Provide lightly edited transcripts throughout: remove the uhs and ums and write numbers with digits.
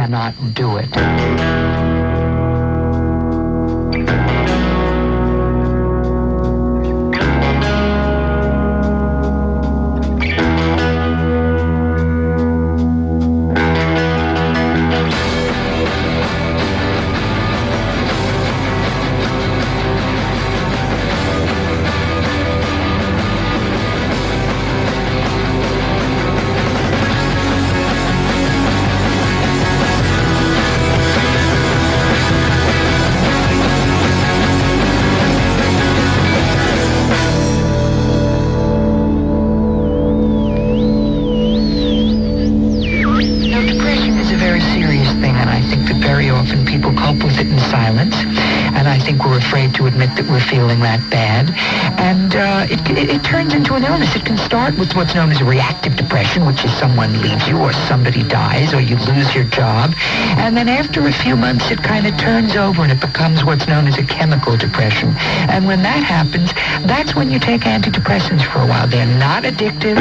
cannot do it. That we're feeling that bad, and it turns into an illness. It can start with what's known as reactive depression, which is someone leaves you or somebody dies or you lose your job, and then after a few months it kind of turns over and it becomes what's known as a chemical depression. And when that happens, that's when you take antidepressants for a while. They're not addictive.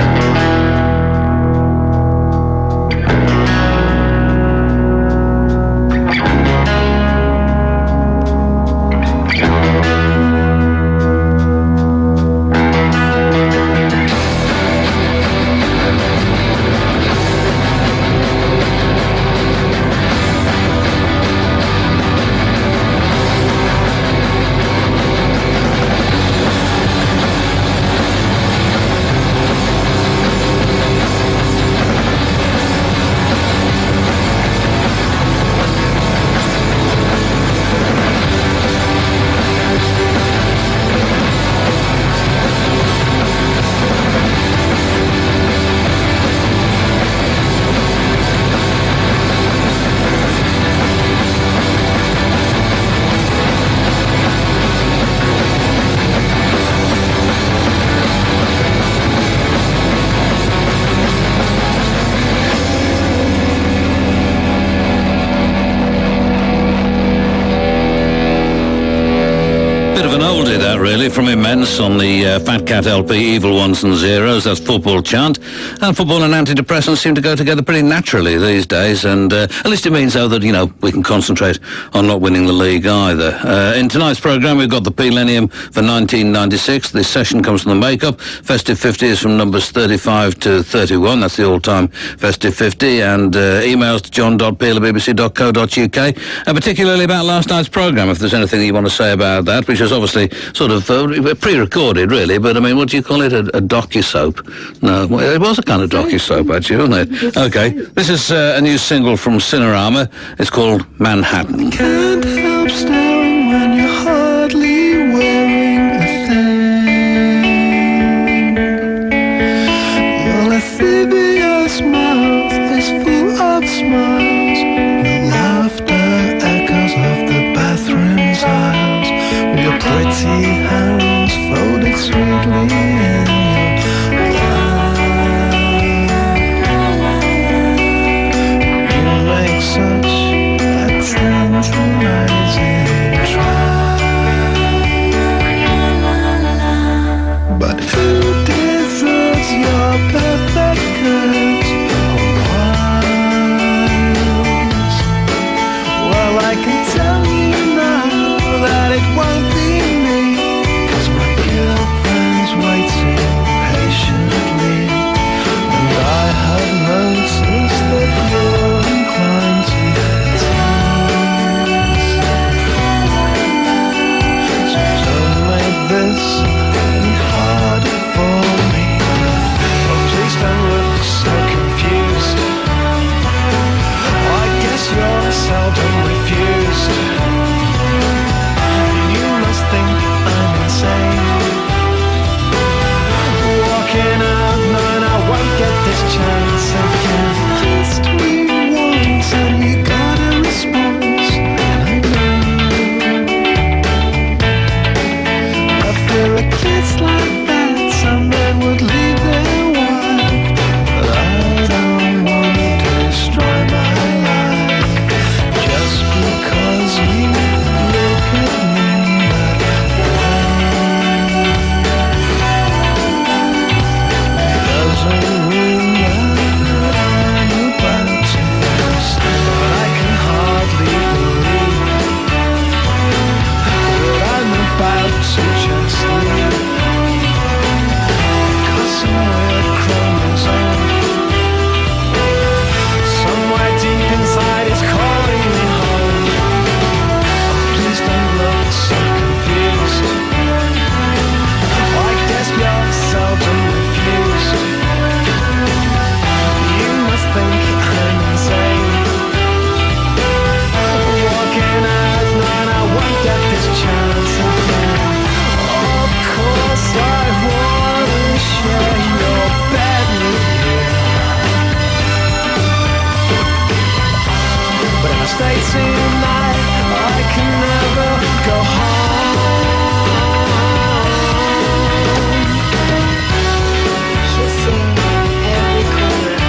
Really, from Immense on the Fat Cat LP, Evil Ones and Zeros. That's Football Chant. And football and antidepressants seem to go together pretty naturally these days, and at least it means, though, that, we can concentrate on not winning the league either. In tonight's programme, we've got the P-Lennium for 1996. This session comes from the Make-Up. Festive 50 is from numbers 35 to 31. That's the all-time Festive 50. And emails to john.peel@bbc.co.uk, particularly about last night's programme, if there's anything that you want to say about that, which is obviously sort of pre-recorded, really, but I mean, what do you call it? A docu-soap? No, it was a kind of docu-soap, actually, wasn't it? Okay, this is a new single from Cinerama. It's called Manhattan. Can't help staring when you're hardly wearing a thing. Your lascivious mouth is full of smiles. Your laughter echoes off the bathroom's aisles. With your pretty hands folded sweetly in your lap. You make such a tantalizing try. But who deserves your perfect curves or wise? Well, I can tell you now that it won't be me, 'cause my girlfriend's waiting patiently, and I have noticed that you're inclined to tease. So don't make this any harder for me. Oh, please don't look so confused. I guess you're seldom refused. stay tonight. I can never go home. She's seen every corner.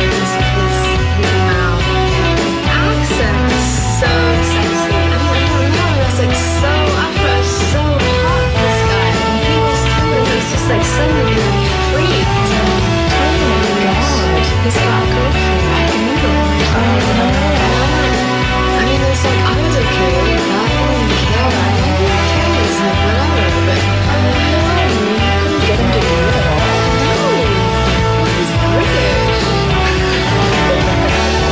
His mouth. His accent is so sexy. I don't know, it's like so opera, so hot, this guy. He was telling me, it's just like suddenly being freaked. Oh my god. He's got a girlfriend. I can never I mean, it's like, I was okay with that. I didn't even care. I didn't even care. It's like, whatever. But, you couldn't get him to do it at all. No. He's British.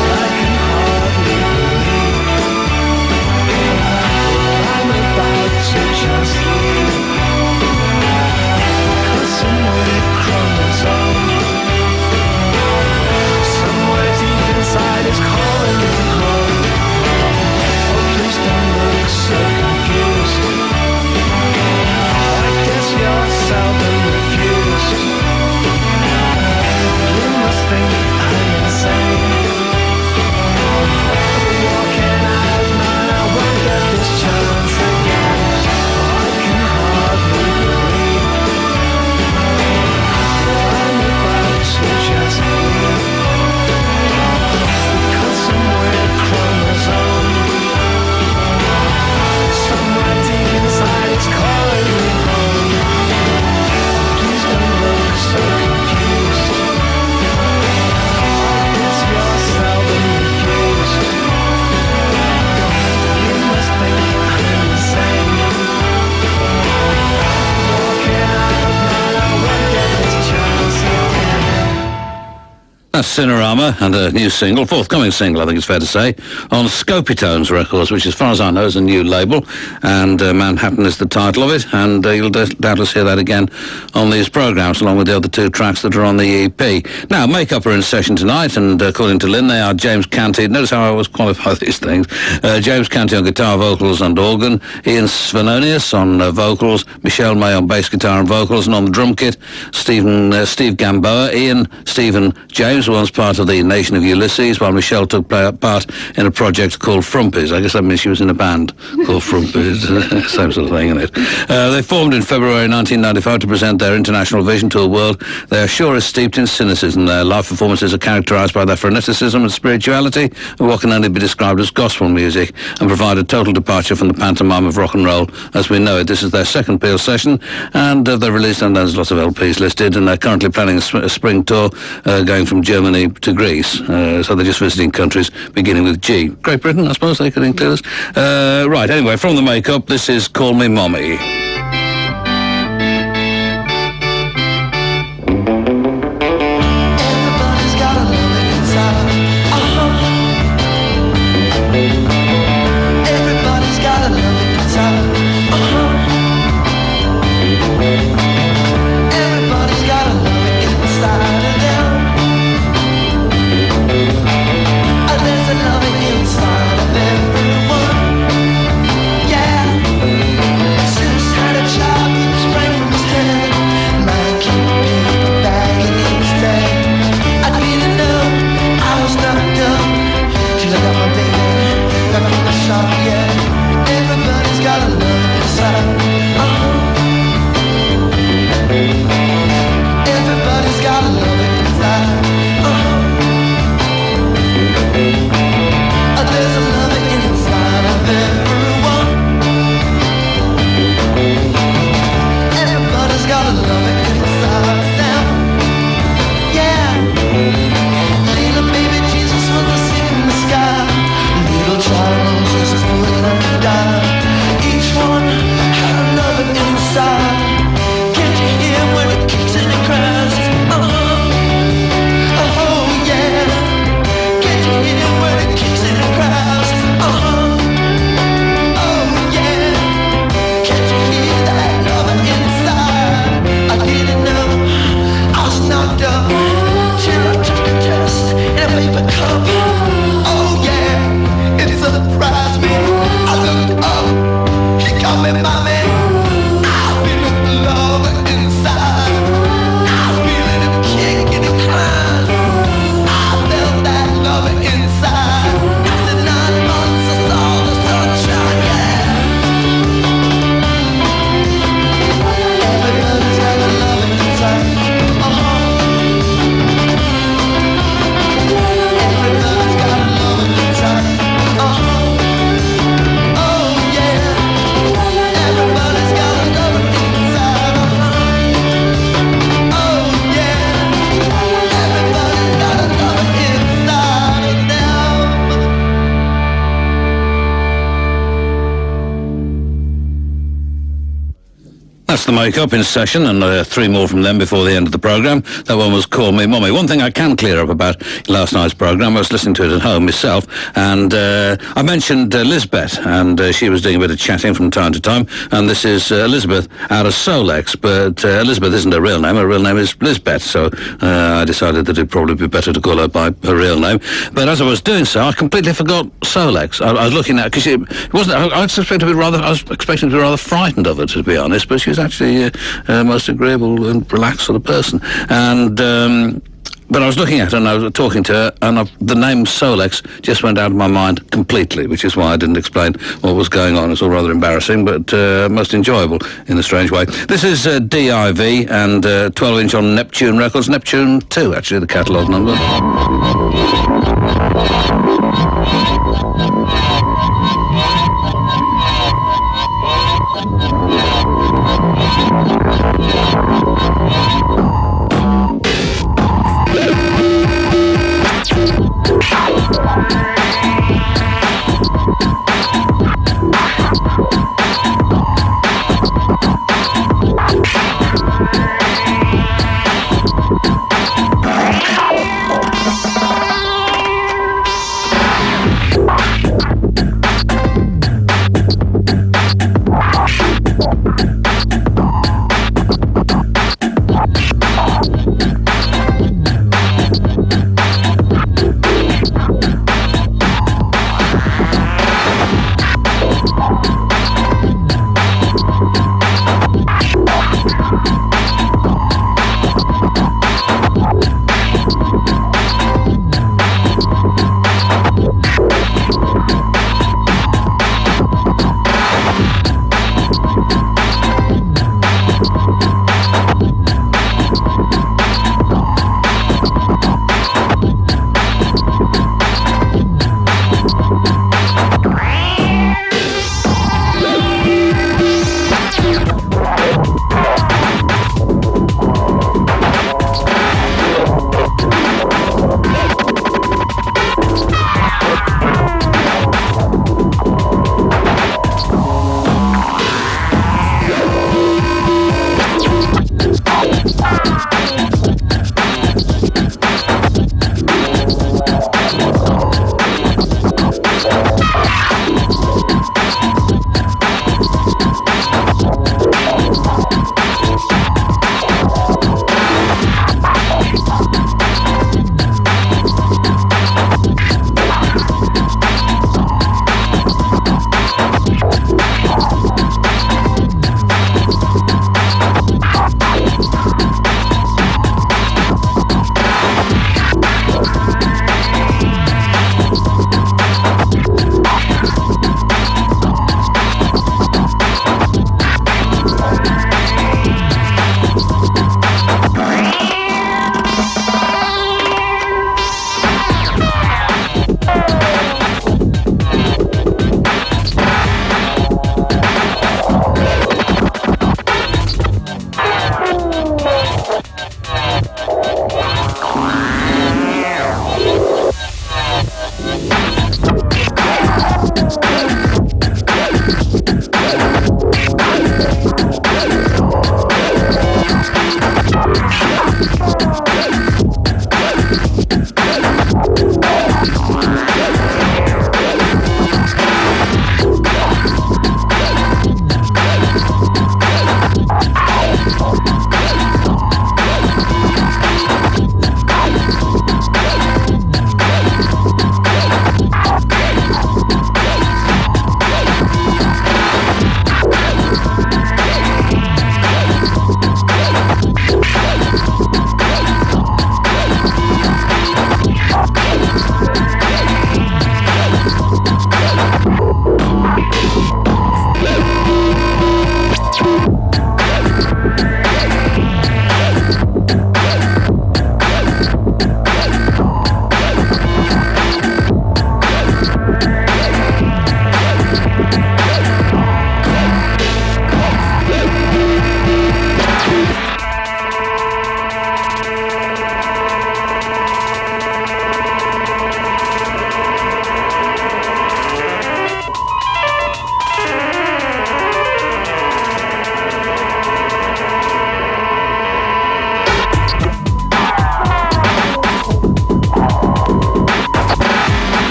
I can hardly believe I'm about to just leave. 'Cause some weird chromosome somewhere deep inside is calling me home. Oh, please don't look so confused. I guess you're seldom refused. You must think I'm insane. What can I have now? I won't get this chance again. I can hardly believe I'm about to just leave. Because some weird chromosome somewhere deep inside is calling me home. Please don't look so confused. I guess you're seldom refused. You must think I'm insane. What can I have now? I won't get this chance again. That's Cinerama and a new single, forthcoming single, I think it's fair to say, on Scopitones Records, which as far as I know is a new label, and Manhattan is the title of it, and you'll doubtless hear that again on these programmes, along with the other two tracks that are on the EP. Now, Makeup are in session tonight, and according to Lynn, they are James Canty. Notice how I always qualify these things. James Canty on guitar, vocals and organ, Ian Svenonius on vocals, Michelle May on bass guitar and vocals, and on the drum kit, Steve Gamboa, Ian, Stephen James, once part of the Nation of Ulysses, while Michelle took part in a project called Frumpies. I guess that means she was in a band called Frumpies. Same sort of thing, isn't it? They formed in February 1995 to present their international vision to a world they are sure is steeped in cynicism. Their live performances are characterised by their freneticism and spirituality of what can only be described as gospel music, and provide a total departure from the pantomime of rock and roll as we know it. This is their second Peel session, and they've released, and there's lots of LPs listed, and they're currently planning a spring tour going from Germany to Greece. So they're just visiting countries beginning with G. Great Britain, I suppose they could include us. Right, anyway, from the Makeup, this is Call Me Mommy. Everybody's gotta love it inside. Everybody's gotta love it inside. Everybody's gotta love it inside of them. There's a love inside of everyone. Yeah. Suicide. That's the Make-Up in session, and 3 more from them before the end of the programme. That one was Call Me Mommy. One thing I can clear up about last night's programme, I was listening to it at home myself, and I mentioned Lisbeth, and she was doing a bit of chatting from time to time, and this is Elizabeth out of Solex, but Elizabeth isn't her real name is Lisbeth, so I decided that it'd probably be better to call her by her real name. But as I was doing so, I completely forgot Solex. I was looking at, because it wasn't, I was expecting to be rather frightened of her, to be honest, but she was actually a most agreeable and relaxed sort of person. And but I was looking at her and I was talking to her, and the name Solex just went out of my mind completely, which is why I didn't explain what was going on. It's all rather embarrassing, but most enjoyable in a strange way. This is DIV and 12-inch on Neptune Records, Neptune 2, actually, the catalogue number.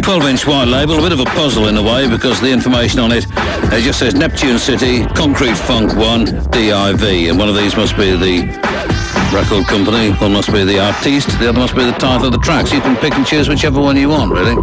12-inch white label, a bit of a puzzle in a way because the information on it just says Neptune City, Concrete Funk 1, DIV, and one of these must be the record company, one must be the artiste, the other must be the title of the track. So you can pick and choose whichever one you want, really.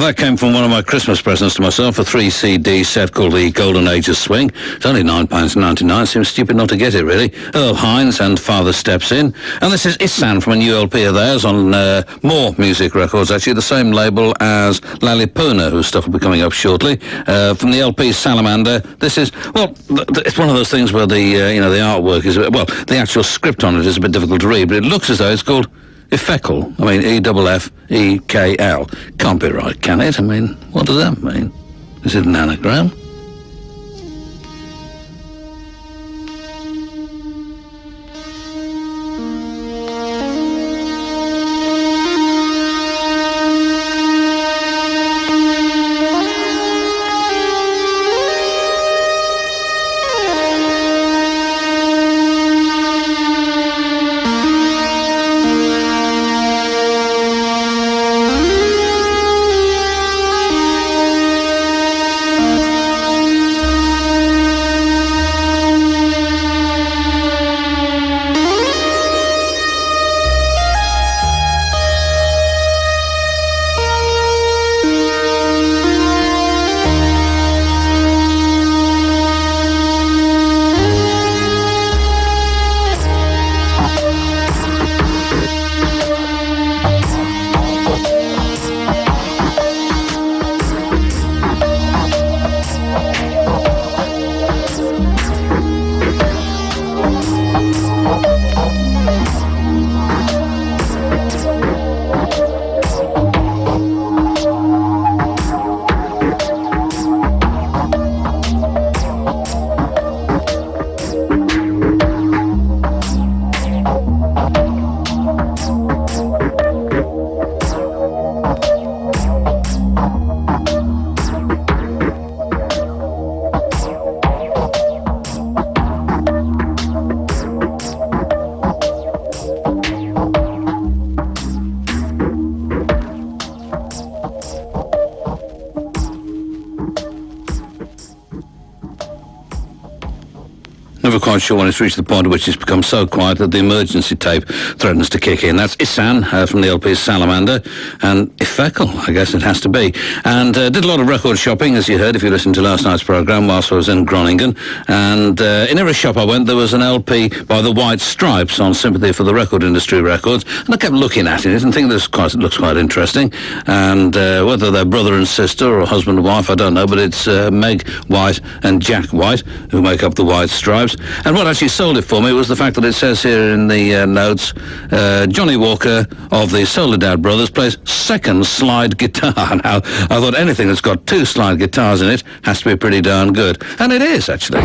That came from one of my Christmas presents to myself, a 3-CD set called The Golden Age of Swing. It's only £9.99. Seems stupid not to get it, really. Earl Hines and Father Steps In. And this is Isan from a new LP of theirs on More Music Records, actually the same label as Lalipuna, whose stuff will be coming up shortly. From the LP Salamander, this is, well, it's one of those things where the artwork is, well, the actual script on it is a bit difficult to read, but it looks as though it's called Effekl. I mean, E-F-F-E-K-L. Can't be right, can it? I mean, what does that mean? Is it an anagram? Never quite sure when it's reached the point at which it's become so quiet that the emergency tape threatens to kick in. That's Isan from the LP Salamander, and Ifekel, I guess it has to be. And did a lot of record shopping, as you heard if you listened to last night's programme, whilst I was in Groningen. And in every shop I went, there was an LP by the White Stripes on Sympathy for the Record Industry Records, and I kept looking at it and thinking it looks quite interesting. And whether they're brother and sister or husband and wife, I don't know, but it's Meg White and Jack White who make up the White Stripes. And what actually sold it for me was the fact that it says here in the notes, Johnny Walker of the Soledad Brothers plays second slide guitar. Now, I thought anything that's got two slide guitars in it has to be pretty darn good. And it is, actually.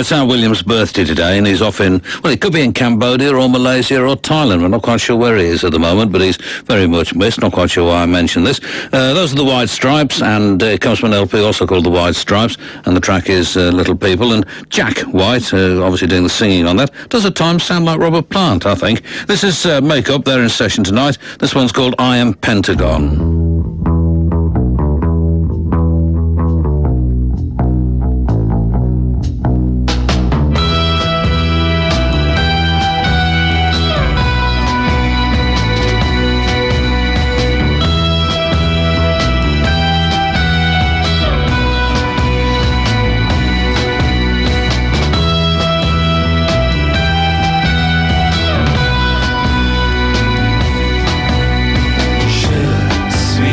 It's Al Williams' birthday today, and he's off in, well, he could be in Cambodia or Malaysia or Thailand. We're not quite sure where he is at the moment, but he's very much missed. Not quite sure why I mentioned this. Those are the White Stripes, and it comes from an LP also called The White Stripes, and the track is Little People. And Jack White, obviously doing the singing on that, does at times sound like Robert Plant, I think. This is Make-Up. They're in session tonight. This one's called I Am Pentagon. Sweet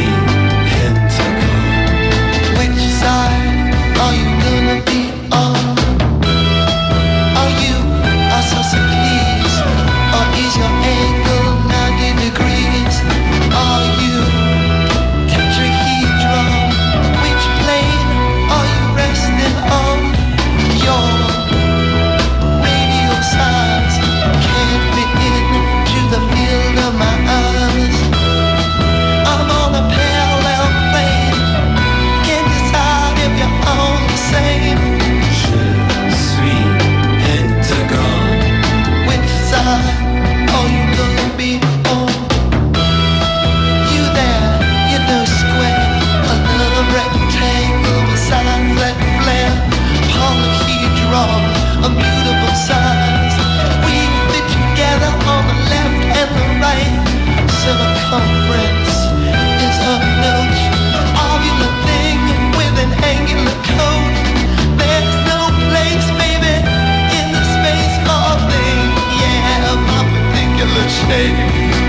say,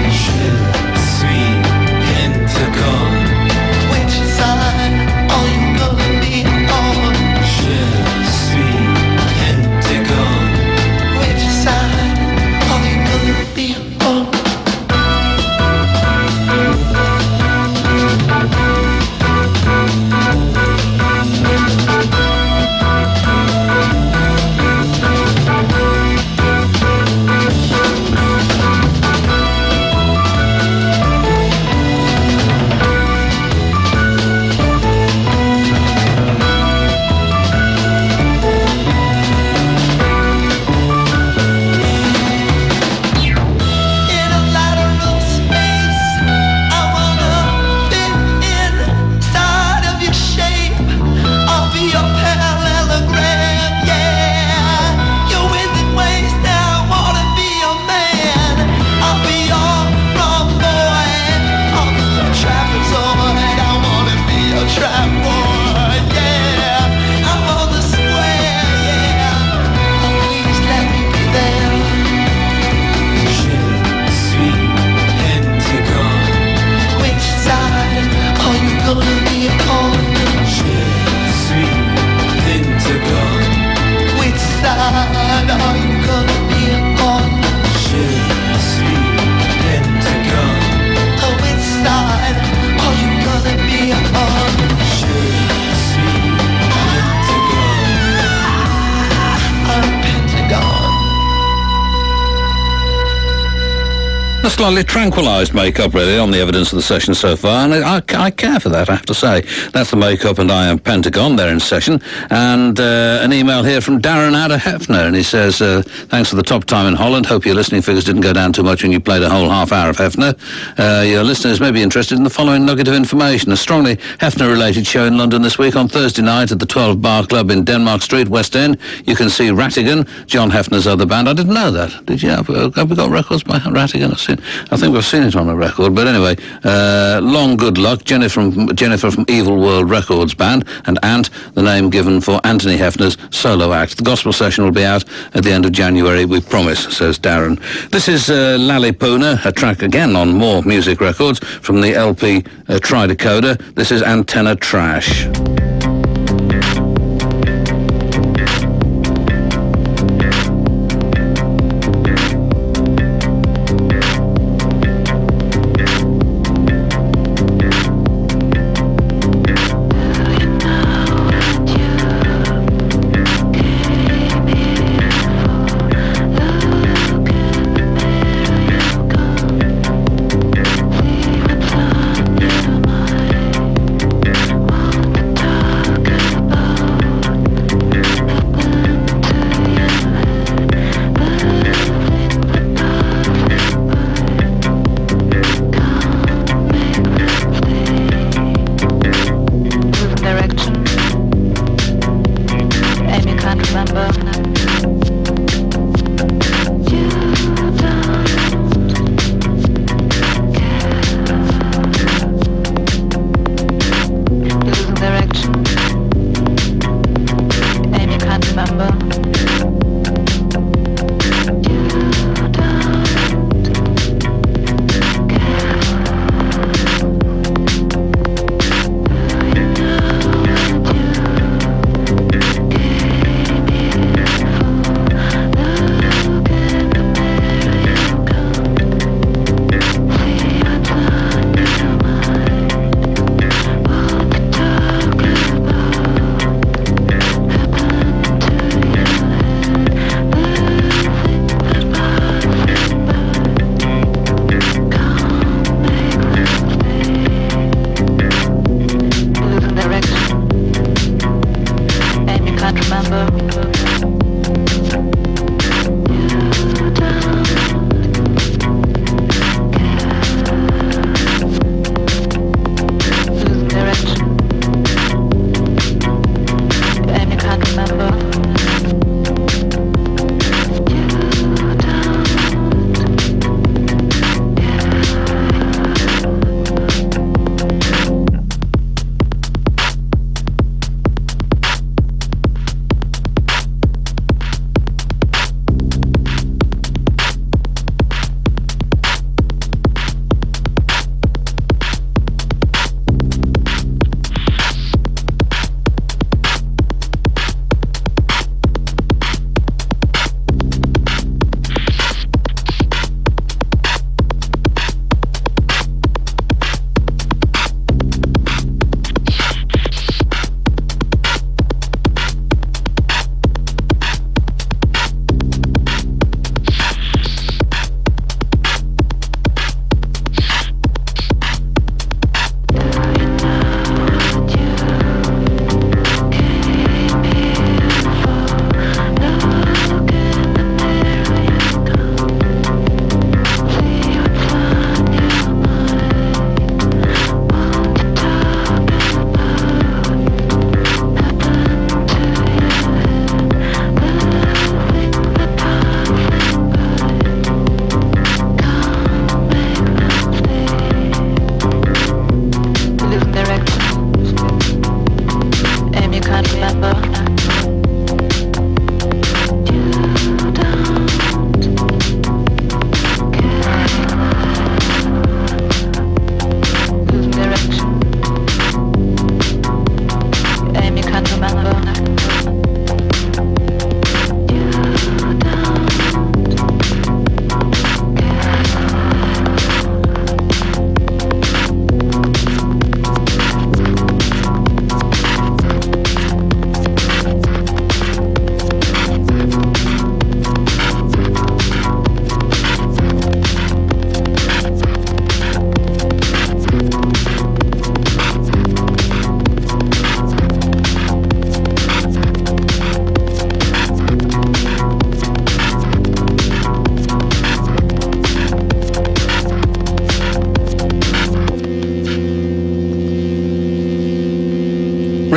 je suis Pentagon. Which side are you gonna be on? Je suis Pentagon. Which side are you gonna be on? In a lateral space, I wanna fit inside of your shape. I'll be your parallelogram, yeah. You're within ways now, I wanna be your man. I'll be your rhomboid. I'll be your trapezoid. I wanna be your trapezoid, yeah. I'm on the square, yeah. Oh, please let me be there. Je suis Pentagon. Which side are you gonna be on? Je suis Pentagon. Which side are you gonna be on? Je suis Pentagon. Oh, which side are you gonna be on? Je suis Pentagon. I'm Pentagon. A slightly tranquilised make-up, really, on the evidence of the session so far, and I care for that, I have to say. That's the make-up, and I am Pentagon. They're in session. And an email here from Darren out of Hefner, and he says, thanks for the top time in Holland. Hope your listening figures didn't go down too much when you played a whole half hour of Hefner. Your listeners may be interested in the following nugget of information. A strongly Hefner-related show in London this week on Thursday night at the 12 Bar Club in Denmark Street, West End. You can see Rattigan, John Hefner's other band. I didn't know that. Did you? Have we got records by Rattigan? I think we've seen it on a record, but anyway, long good luck, Jennifer from Evil World Records band, and Ant, the name given for Anthony Hefner's solo act. The gospel session will be out at the end of January, we promise, says Darren. This is Lalipuna, a track again on More Music Records from the LP Tridecoder. This is Antenna Trash. Turn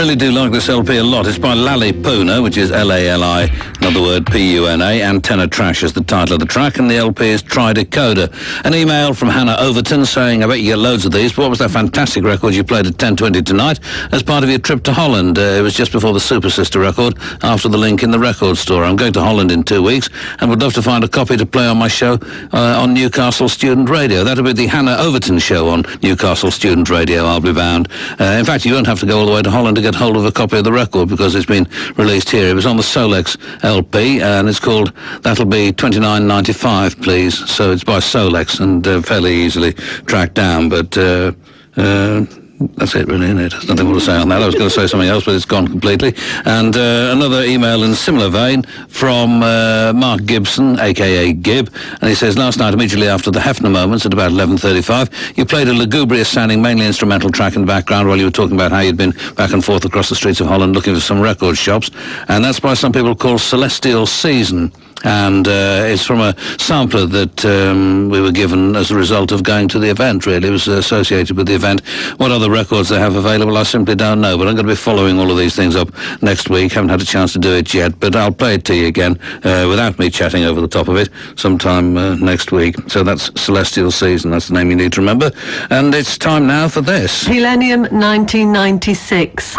really do like this LP a lot. It's by Lally Puna, which is L-A-L-I, another word, P-U-N-A, and Tenor Trash is the title of the track, and the LP is Tridecoder. An email from Hannah Overton saying, I bet you get loads of these, but what was that fantastic record you played at 10:20 tonight as part of your trip to Holland? It was just before the Super Sister record, after the link in the record store. I'm going to Holland in 2 weeks, and would love to find a copy to play on my show on Newcastle Student Radio. That'll be the Hannah Overton show on Newcastle Student Radio, I'll be bound. In fact, you won't have to go all the way to Holland to get hold of a copy of the record because it's been released here. It was on the Solex LP, and it's called That'll Be 29.95, please. So it's by Solex and fairly easily tracked down, but that's it, really, isn't it? There's nothing more to say on that. I was going to say something else, but it's gone completely. And another email in similar vein from Mark Gibson, a.k.a. Gib, and he says, last night, immediately after the Hefner Moments at about 11:35, you played a lugubrious-sounding, mainly instrumental track in the background while you were talking about how you'd been back and forth across the streets of Holland looking for some record shops, and that's by some people called Celestial Season. And it's from a sampler that we were given as a result of going to the event, really. It was associated with the event. What other records they have available, I simply don't know, but I'm going to be following all of these things up next week. Haven't had a chance to do it yet, but I'll play it to you again without me chatting over the top of it sometime next week. So that's Celestial Season, that's the name you need to remember. And it's time now for this. Millennium 1996.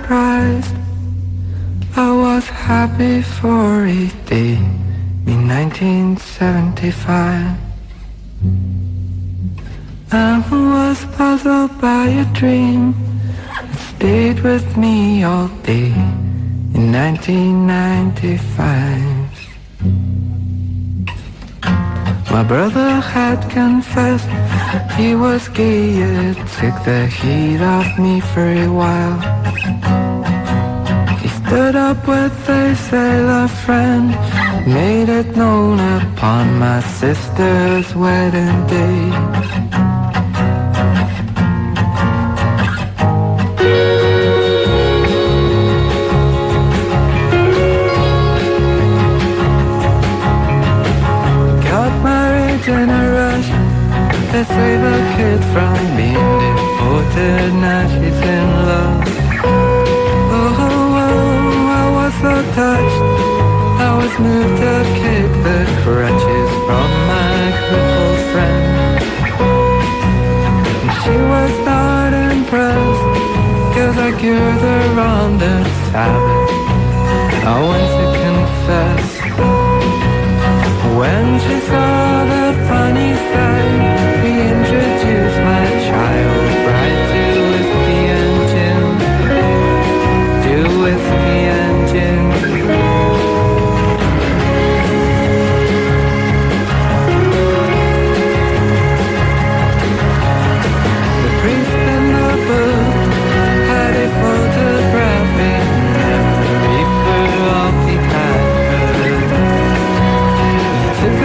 surprised. I was was happy for a day in 1975. I was puzzled by a dream that stayed with me all day in 1995. My brother had confessed he was gay. It took the heat off me for a while. He stood up with a sailor friend, made it known upon my sister's wedding day. In a rush to save a kid from being deported. Now she's in love. Oh, I was so touched. I was moved to kick the crutches from my crippled friend. And she was not impressed, 'cause I cured her on the Sabbath. I went to confess. When she saw the funny side, we introduced my child bride to whiskey and gin. To whiskey and gin. The priest in the book had a photographic memory for all he had heard. He took a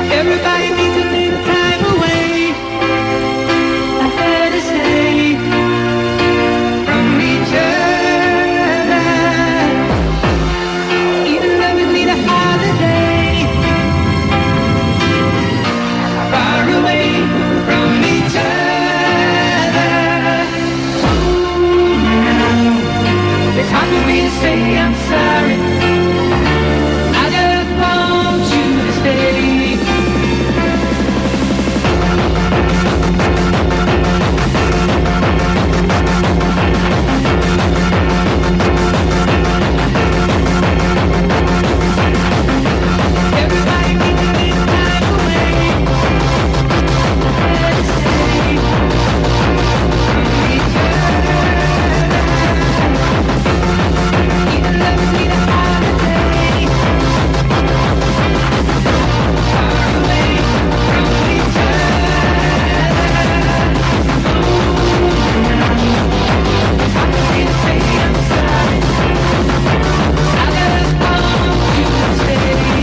Everybody needs a little time away. I had to say from each other. Even lovers need a holiday. Far away from each other. It's hard for me to say I'm sorry. I just want you to stay. Everybody needs a little time away. Let's stay from each other. Even lovers need a holiday. Far away from each other. It's hard for me to say I'm sorry. I just want you to stay.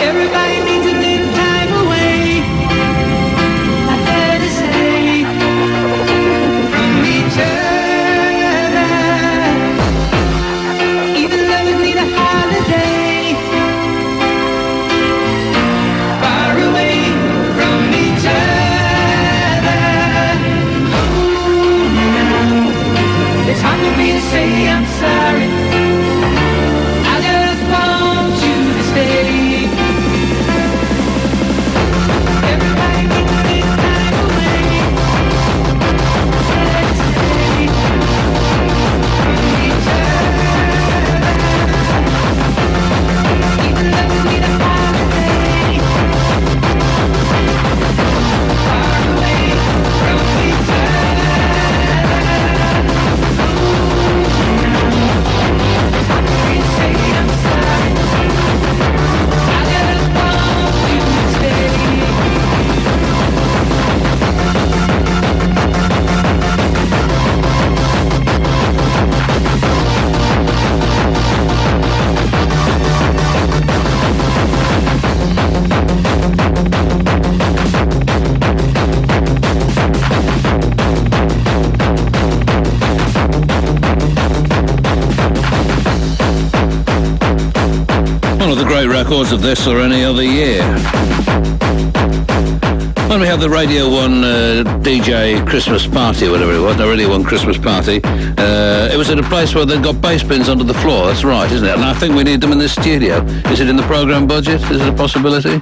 Everybody needs a little time away. I had to say from each other. Even lovers need a holiday. Far away from each other. It's hard for me to say I'm sorry. I just want you to stay. Everybody needs a little time away. Let's stay from each other. Even lovers need a holiday. Far away from each other. It's hard for me to say I'm sorry. I just want you to stay. One of the great records of this or any other year. When we had the Radio 1 DJ Christmas party, whatever it was, the Radio 1 Christmas party, it was at a place where they'd got bass bins under the floor. That's right, isn't it? And I think we need them in this studio. Is it in the programme budget? Is it a possibility?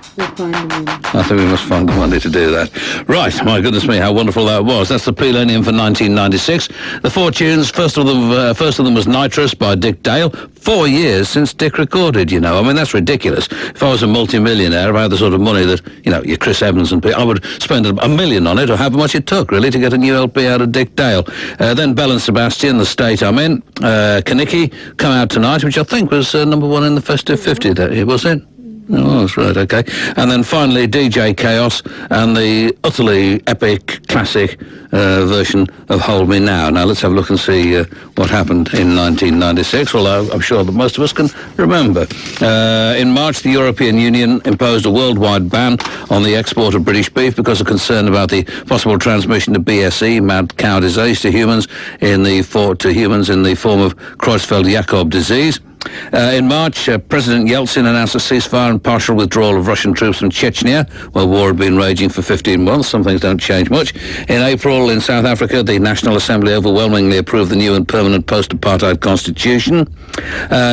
I think we must find the money to do that. Right, my goodness me, how wonderful that was. That's the Pelenium for 1996. The four tunes, first of them was Nitrous by Dick Dale. 4 years since Dick recorded, you know. I mean, that's ridiculous. If I was a multi-millionaire, if I had the sort of money that, you know, your Chris Evans and people, I would spend $1 million on it, or however much it took, really, to get a new LP out of Dick Dale. Then Belle and Sebastian, The State I'm In. Kaniki, Come Out Tonight, which I think was number one in the Festive 50, was it? Oh, that's right, okay. And then finally, DJ Chaos and the utterly epic classic version of Hold Me Now. Now, let's have a look and see what happened in 1996, although I'm sure that most of us can remember. In March, the European Union imposed a worldwide ban on the export of British beef because of concern about the possible transmission of BSE, mad cow disease, to humans in the form of Creutzfeldt-Jakob disease. In March, President Yeltsin announced a ceasefire and partial withdrawal of Russian troops from Chechnya, where war had been raging for 15 months. Some things don't change much. In April, in South Africa, the National Assembly overwhelmingly approved the new and permanent post-apartheid constitution.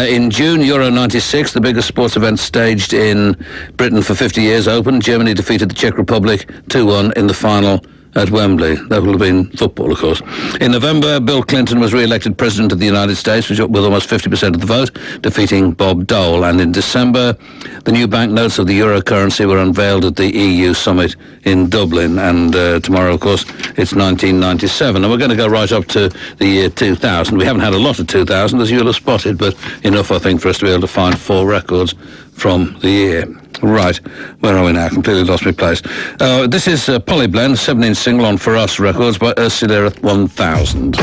In June, Euro 96, the biggest sports event staged in Britain for 50 years, opened. Germany defeated the Czech Republic 2-1 in the final at Wembley. That will have been football, of course. In November, Bill Clinton was re-elected President of the United States with almost 50% of the vote, defeating Bob Dole. And in December, the new banknotes of the euro currency were unveiled at the EU summit in Dublin. And tomorrow, of course, it's 1997. And we're going to go right up to the year 2000. We haven't had a lot of 2000, as you'll have spotted, but enough, I think, for us to be able to find 4 records from the year. Right, where are we now? Completely lost my place. This is Polyblend, 7-inch single on For Us Records by Ursula 1000.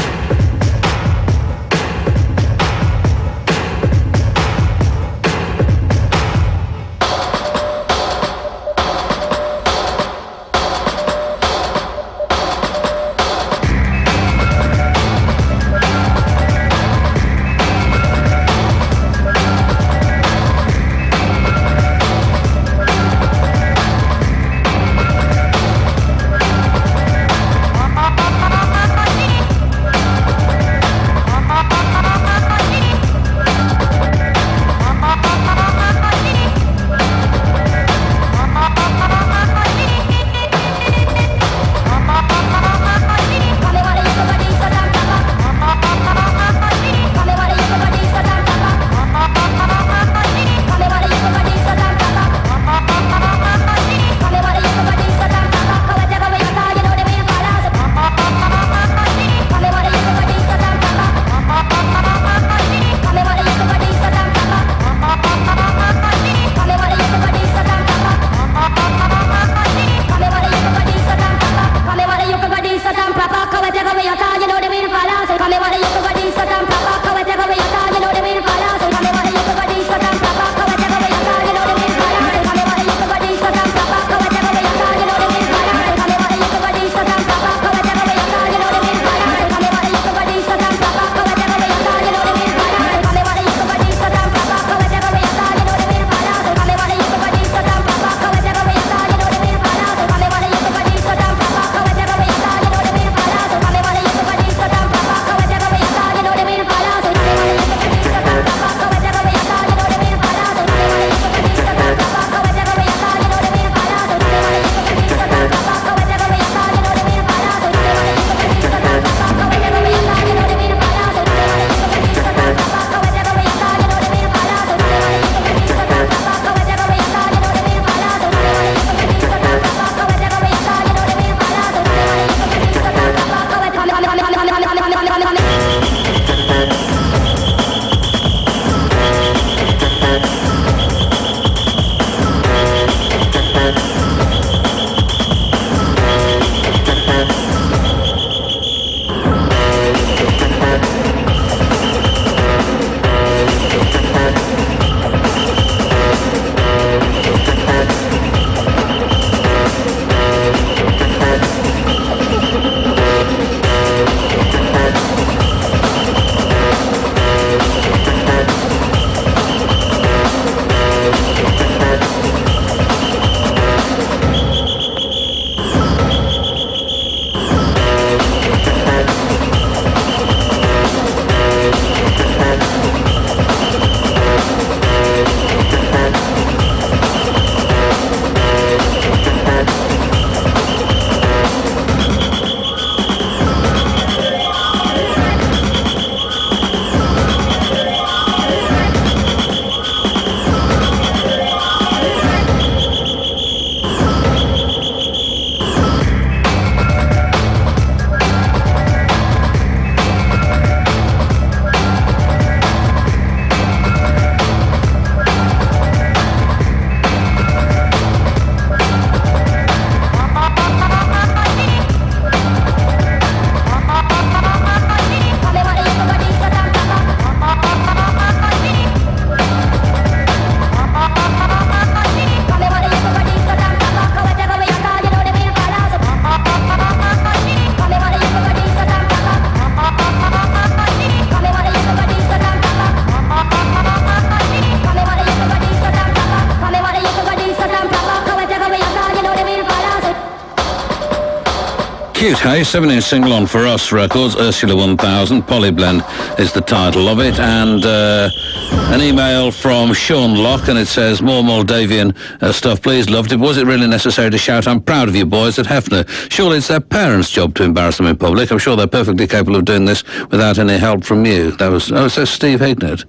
Cute, hey? 7-inch single on For Us Records, Ursula 1000, Polyblend is the title of it, and an email from Sean Locke, and it says, more Moldavian stuff, please, loved it. Was it really necessary to shout, I'm proud of you boys at Hefner? Surely it's their parents' job to embarrass them in public. I'm sure they're perfectly capable of doing this without any help from you. That was, it says Steve Hignett.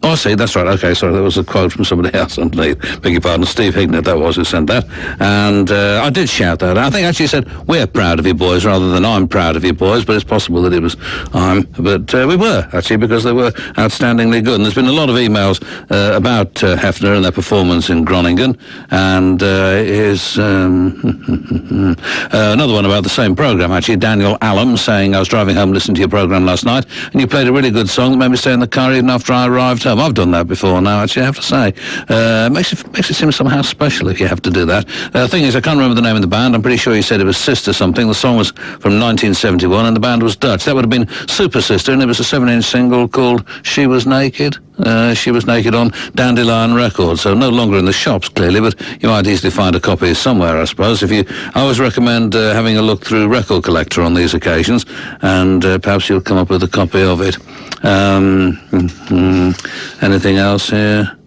Oh, I see, that's right. Okay, sorry, that was a quote from somebody else underneath. Beg your pardon, Steve Hignett, that was who sent that. And I did shout that. I think actually he said, we're proud of you boys, rather than I'm proud of you boys, but it's possible that it was I'm. But we were, actually, because they were outstandingly good. And there's been a lot of emails about Hefner and their performance in Groningen. And here's another one about the same programme, actually. Daniel Allum saying, I was driving home listening to your programme last night, and you played a really good song that made me stay in the car even after I arrived home. I've done that before now, actually, I have to say. Makes it seem somehow special if you have to do that. The thing is, I can't remember the name of the band. I'm pretty sure you said it was Sister something. The song was from 1971, and the band was Dutch. That would have been Super Sister, and it was a 7-inch single called She Was Naked. She Was Naked on Dandelion Records, so no longer in the shops, clearly, but you might easily find a copy somewhere, I suppose. I always recommend having a look through Record Collector on these occasions, and perhaps you'll come up with a copy of it. Anything else here?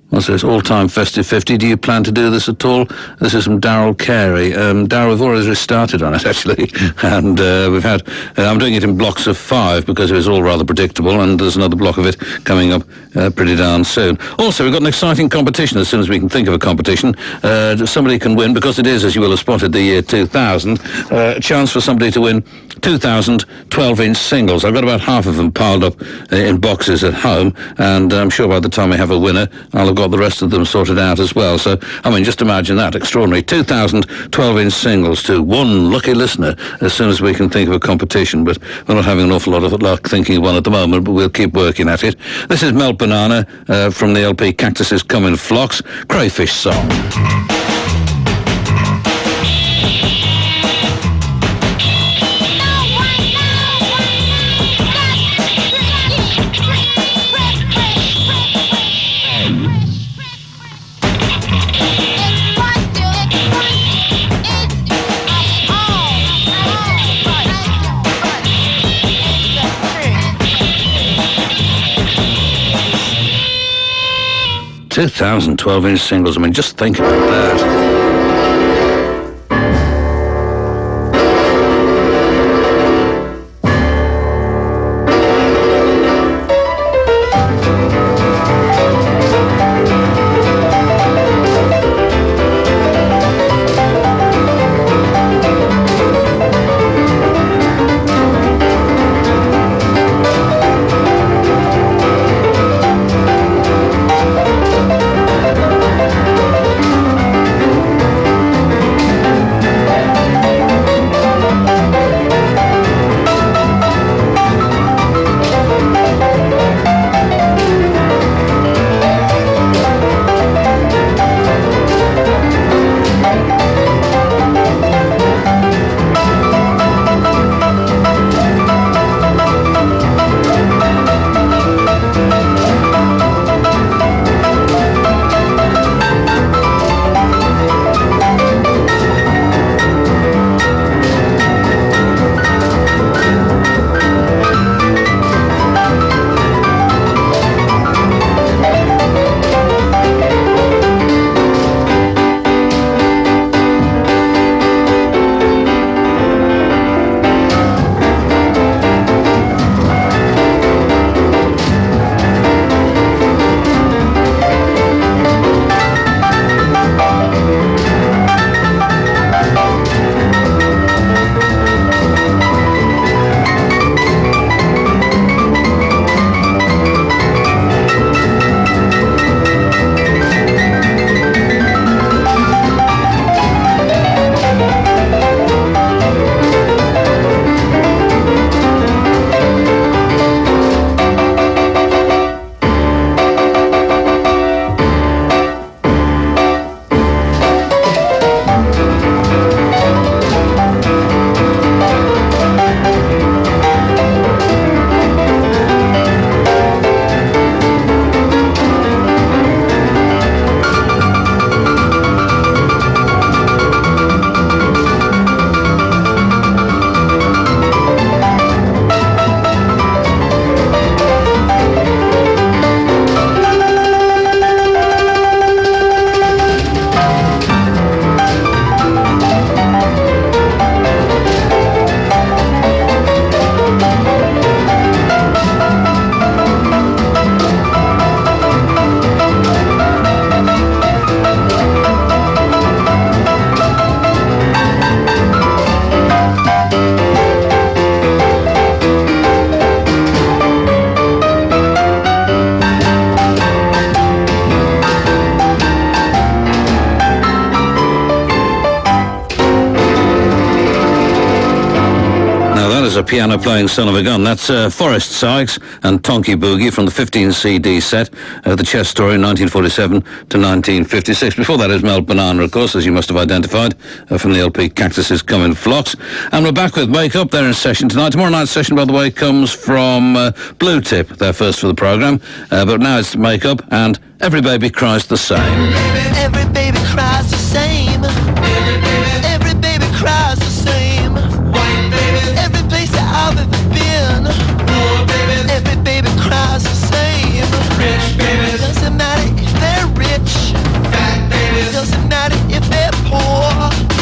What's this? All-time festive 50. Do you plan to do this at all? This is from Darryl Carey. Darryl, we've already started on it, actually. And we've had... I'm doing it in blocks of 5 because it was all rather predictable, and there's another block of it coming up pretty darn soon. Also, we've got an exciting competition as soon as we can think of a competition. Somebody can win, because it is, as you will have spotted, the year 2000, a chance for somebody to win 2,000 12-inch singles. I've got about half of them piled up in boxes at home, and I'm sure by the time we have a winner, I'll have got the rest of them sorted out as well. So, I mean, just imagine that. Extraordinary. 2,000 12-inch singles to one lucky listener as soon as we can think of a competition. But we're not having an awful lot of luck thinking of one at the moment, but we'll keep working at it. This is Melt Banana from the LP Cactuses Come in Flocks, Crayfish Song. Two 12-inch singles. I mean, just think about that. a piano-playing son of a gun. That's Forrest Sykes and Tonky Boogie from the 15-CD set, The Chess Story, 1947 to 1956. Before that is Mel Banana, of course, as you must have identified, from the LP Cactuses Come in Flocks. And we're back with Make Up. They're in session tonight. Tomorrow night's session, by the way, comes from Blue Tip. They're first for the programme. But now it's Make Up and Every Baby Cries the Same. Every baby cries the same. Every baby cries the same. White baby. Every place that I've ever been. Poor baby. Every baby cries the same. Rich baby. Doesn't matter if they're rich. Fat baby. Doesn't matter if they're poor.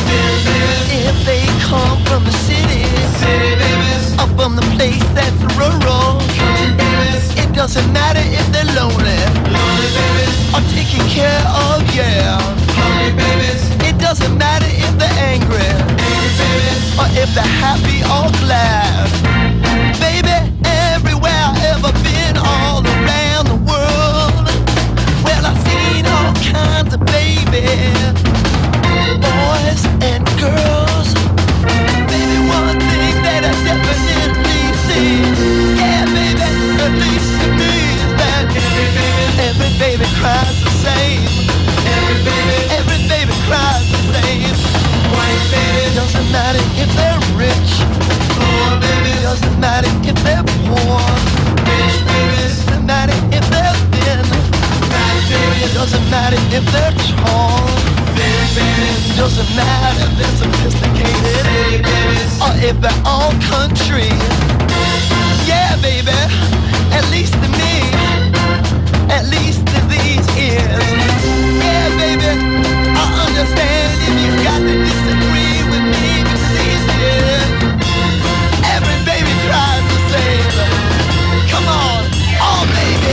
Thin baby. If they come from the city. City babies. Or from the place that's rural. Country babies. It doesn't matter if they're lonely. Lonely babies. Or taken care of, yeah. Hungry babies. It doesn't matter if they're angry. Angry babies. Or if they're happy or glad. Baby, everywhere I've ever been, all around the world. Well, I've seen all kinds of babies. Boys and girls. Baby, one thing that I definitely see. Yeah, baby, at least to me is that every baby cries the same. Every baby cries the same. White baby. Doesn't matter if they're rich. Poor baby. Doesn't matter if they're poor. Rich baby. Doesn't matter if they're thin. Fat baby. Doesn't matter if they're tall. Big baby. Doesn't matter if they're sophisticated. Big babies. Or if they're all country. Yeah, baby. At least to me. At least to these ears. Yeah, baby, I understand if you got to disagree with me, because these years, every baby cries the same. Come on, oh baby.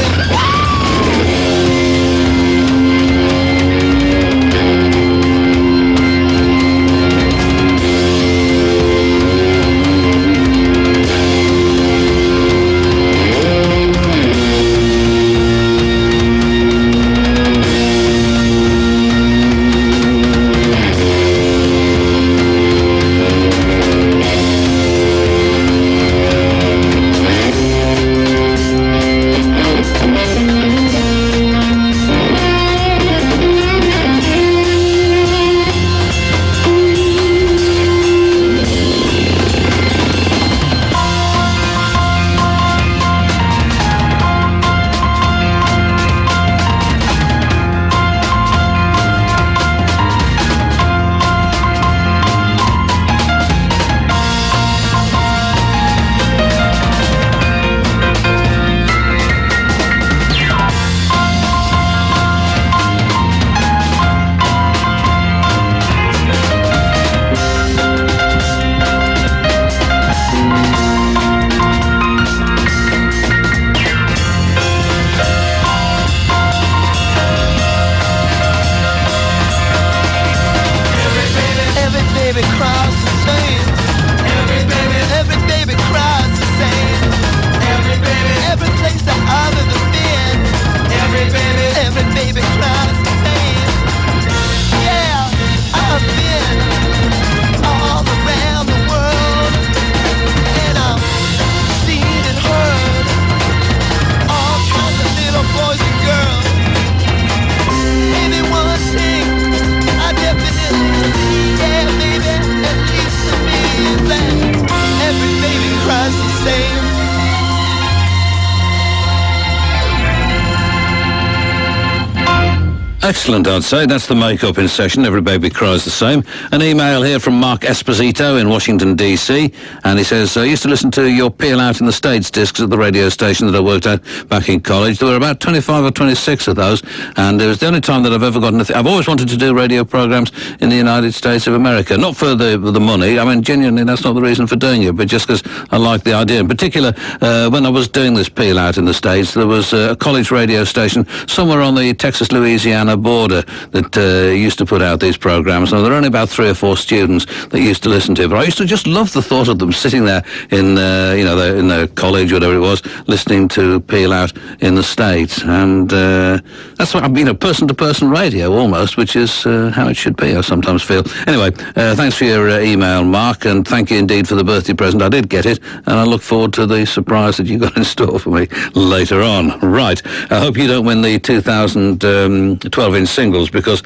Excellent, I'd say. That's the Make-Up in session. Every baby cries the same. An email here from Mark Esposito in Washington, D.C. And he says, I used to listen to your Peel Out in the States discs at the radio station that I worked at back in college. There were about 25 or 26 of those. And it was the only time that I've ever gotten... I've always wanted to do radio programs in the United States of America. Not for the money. I mean, genuinely, that's not the reason for doing it. But just because I like the idea. In particular, when I was doing this Peel Out in the States, there was a college radio station somewhere on the Texas-Louisiana border that used to put out these programmes. Now, there are only about 3 or 4 students that used to listen to it, but I used to just love the thought of them sitting there in, in their college, whatever it was, listening to Peel Out in the States. And that's what, person-to-person radio almost, which is how it should be, I sometimes feel. Anyway, thanks for your email, Mark, and thank you indeed for the birthday present. I did get it, and I look forward to the surprise that you got in store for me later on. Right. I hope you don't win the 2012-inch singles, because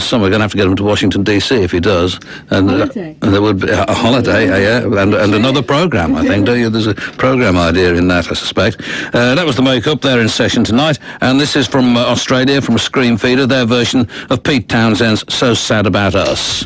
some are going to have to get them to Washington, D.C. if he does. And, and there would be a holiday, and another programme, I think, don't you? There's a programme idea in that, I suspect. That was the Make-Up there in session tonight, and this is from Australia, from Scream Feeder, their version of Pete Townshend's So Sad About Us.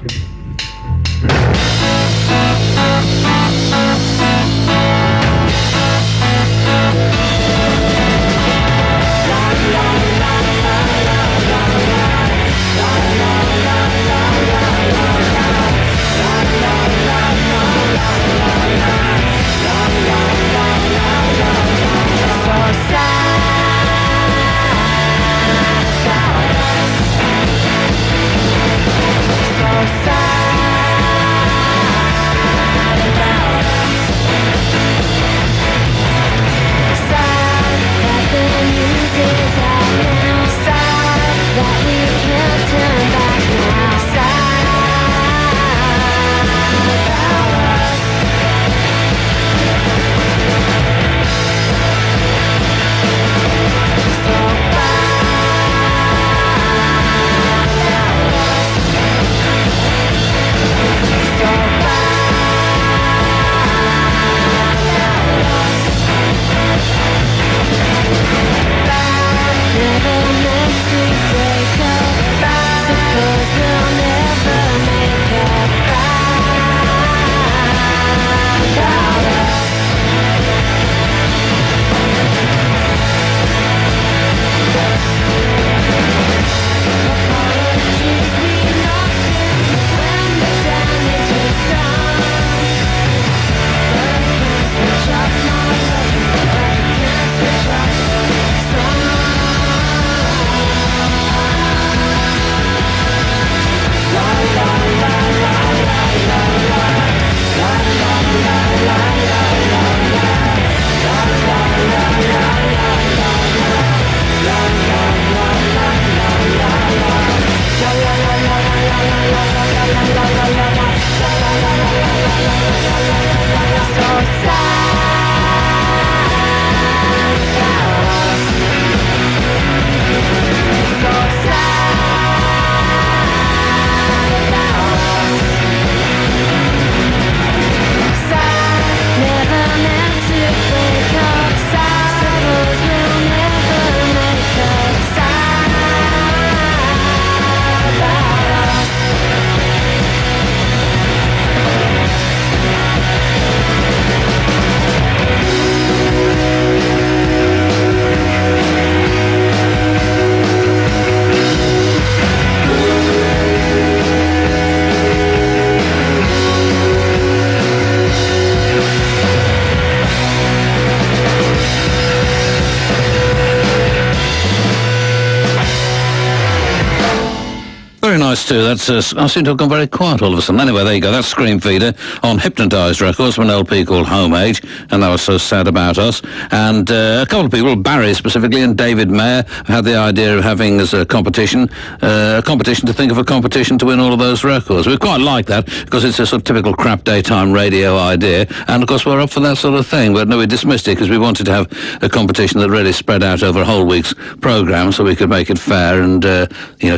Nice too. That's I seem to have gone very quiet all of a sudden. Anyway, there you go. That's Scream Feeder on Hypnotised Records from an LP called Home Age, and that was So Sad About Us. And a couple of people, Barry specifically and David Mayer, had the idea of having as a competition to think of a competition to win all of those records. We quite like that because it's a sort of typical crap daytime radio idea, and of course we're up for that sort of thing. But no, we dismissed it because we wanted to have a competition that really spread out over a whole week's programme, so we could make it fair and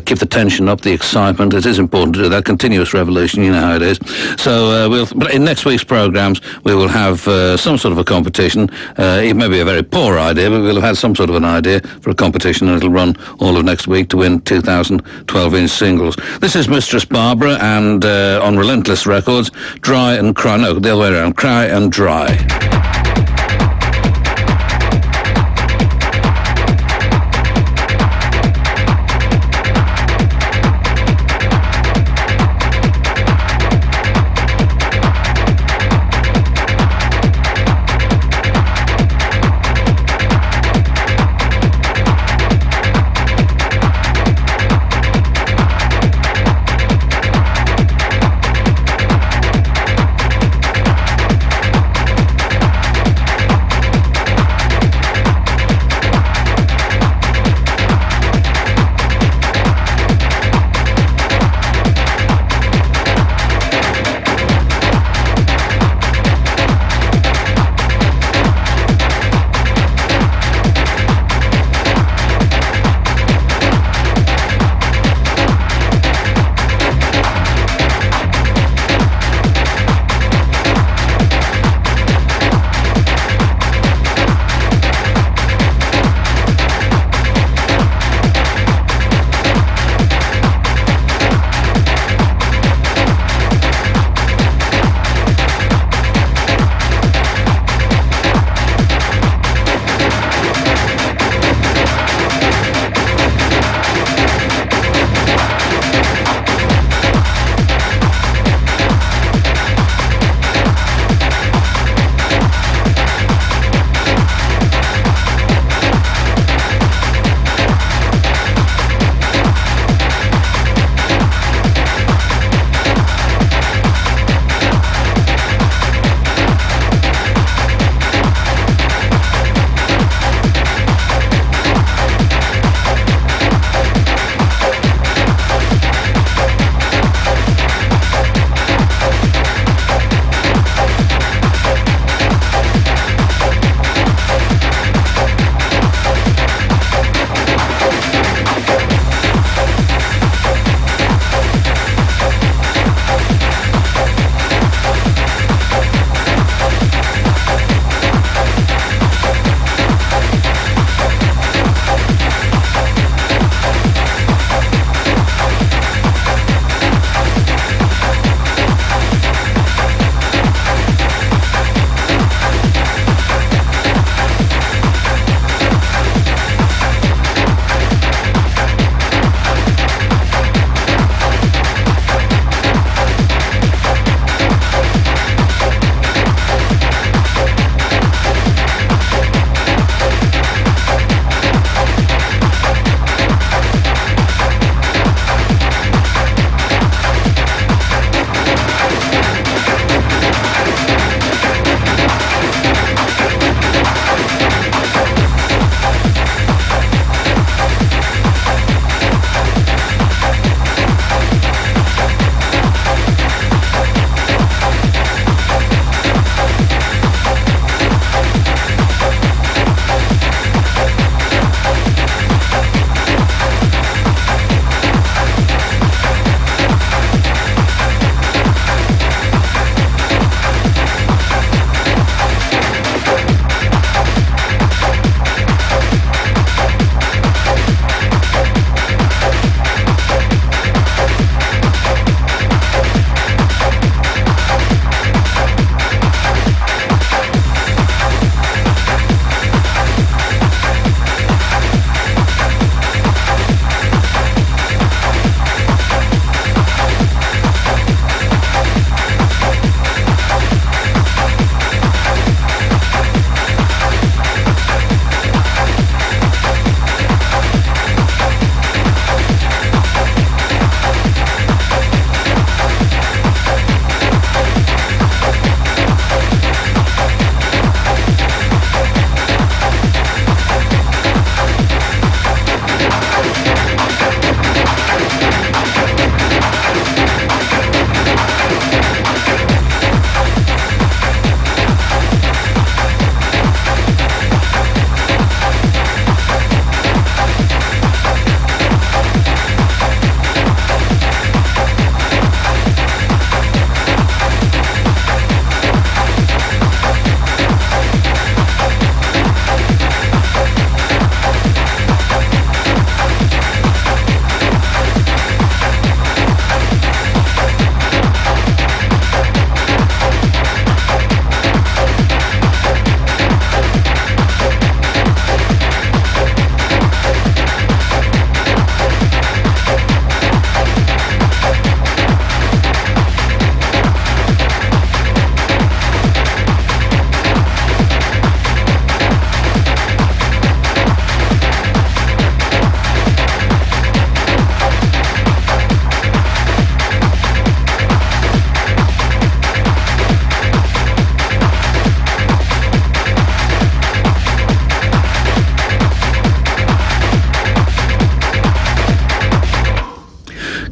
keep the tension up, the excitement. It is important to do that. Continuous revolution, you know how it is. So but in next week's programmes, we will have some sort of a competition. It may be a very poor idea, but we'll have had some sort of an idea for a competition, and it'll run all of next week to win 2012-inch singles. This is Mistress Barbara, and on Relentless Records, Dry and Cry. No, the other way around. Cry and Dry.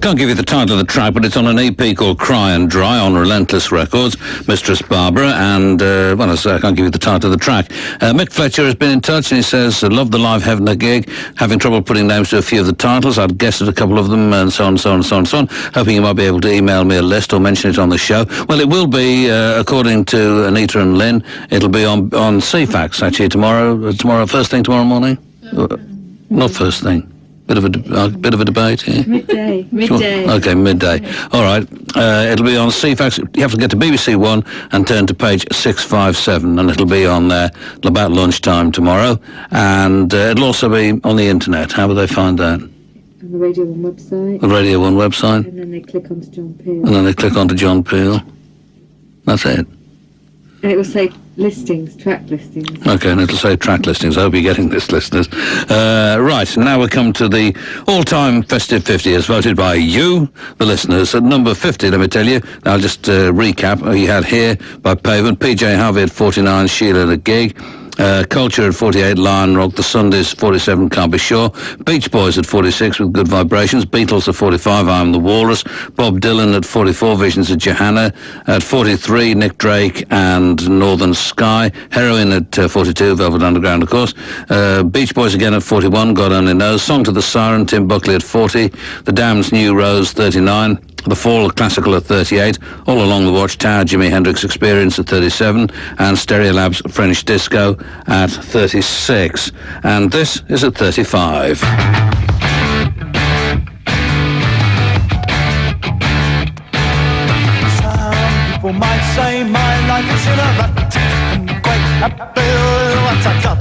Can't give you the title of the track, but it's on an EP called Cry and Dry on Relentless Records, Mistress Barbara, and, well, I say I can't give you the title of the track. Mick Fletcher has been in touch and he says, love the live Heavener gig, having trouble putting names to a few of the titles. I'd guessed at a couple of them, and so on, so on, so on, so on. Hoping you might be able to email me a list or mention it on the show. Well, it will be, according to Anita and Lynn, it'll be on CFAX, actually, tomorrow, first thing tomorrow morning? Not first thing. Bit of a debate here. Midday. Okay, midday. All right. It'll be on CFAX. You have to get to BBC One and turn to page 657, and it'll be on there about lunchtime tomorrow. And it'll also be on the internet. How will they find that? On the Radio 1 website. The Radio 1 website. And then they click onto John Peel. And then they click onto John Peel. That's it. And it will say listings, track listings. Okay, and it'll say track listings. I hope you're getting this, listeners. Right, now we come to the all-time festive 50 as voted by you, the listeners. At number 50, let me tell you, I'll just recap. You had Here by Pavement, PJ Harvey at 49, Sheila the Gig. Culture at 48, Lion Rock, The Sundays 47, Can't Be Sure, Beach Boys at 46 with Good Vibrations, Beatles at 45, I Am the Walrus, Bob Dylan at 44, Visions of Johanna, at 43, Nick Drake and Northern Sky, Heroin at 42, Velvet Underground of course, Beach Boys again at 41, God Only Knows, Song to the Siren, Tim Buckley at 40, The Damned's New Rose 39, The Fall Classical at 38, All Along the Watchtower, Jimi Hendrix Experience at 37, and Stereolab's French Disco at 36. And this is at 35. Some people might say my life is in a rut. I'm quite happy with what I got.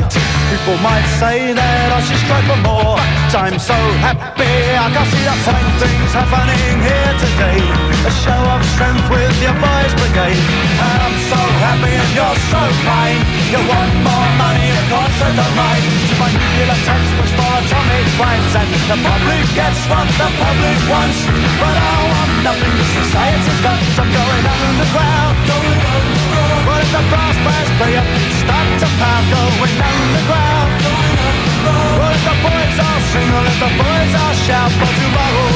People might say that I should strive for more, but I'm so happy I can see the fine things happening here today. A show of strength with your boys brigade. I'm so happy and you're so kind. You want more money, of course I don't mind. My nuclear textbooks for atomic rhymes, and the public gets what the public wants. But I want nothing society does. I'm going underground, going underground. But if the brass bands play up, start to pound, going underground, going underground. Well, if the boys all sing, or if the boys all shout for tomorrow.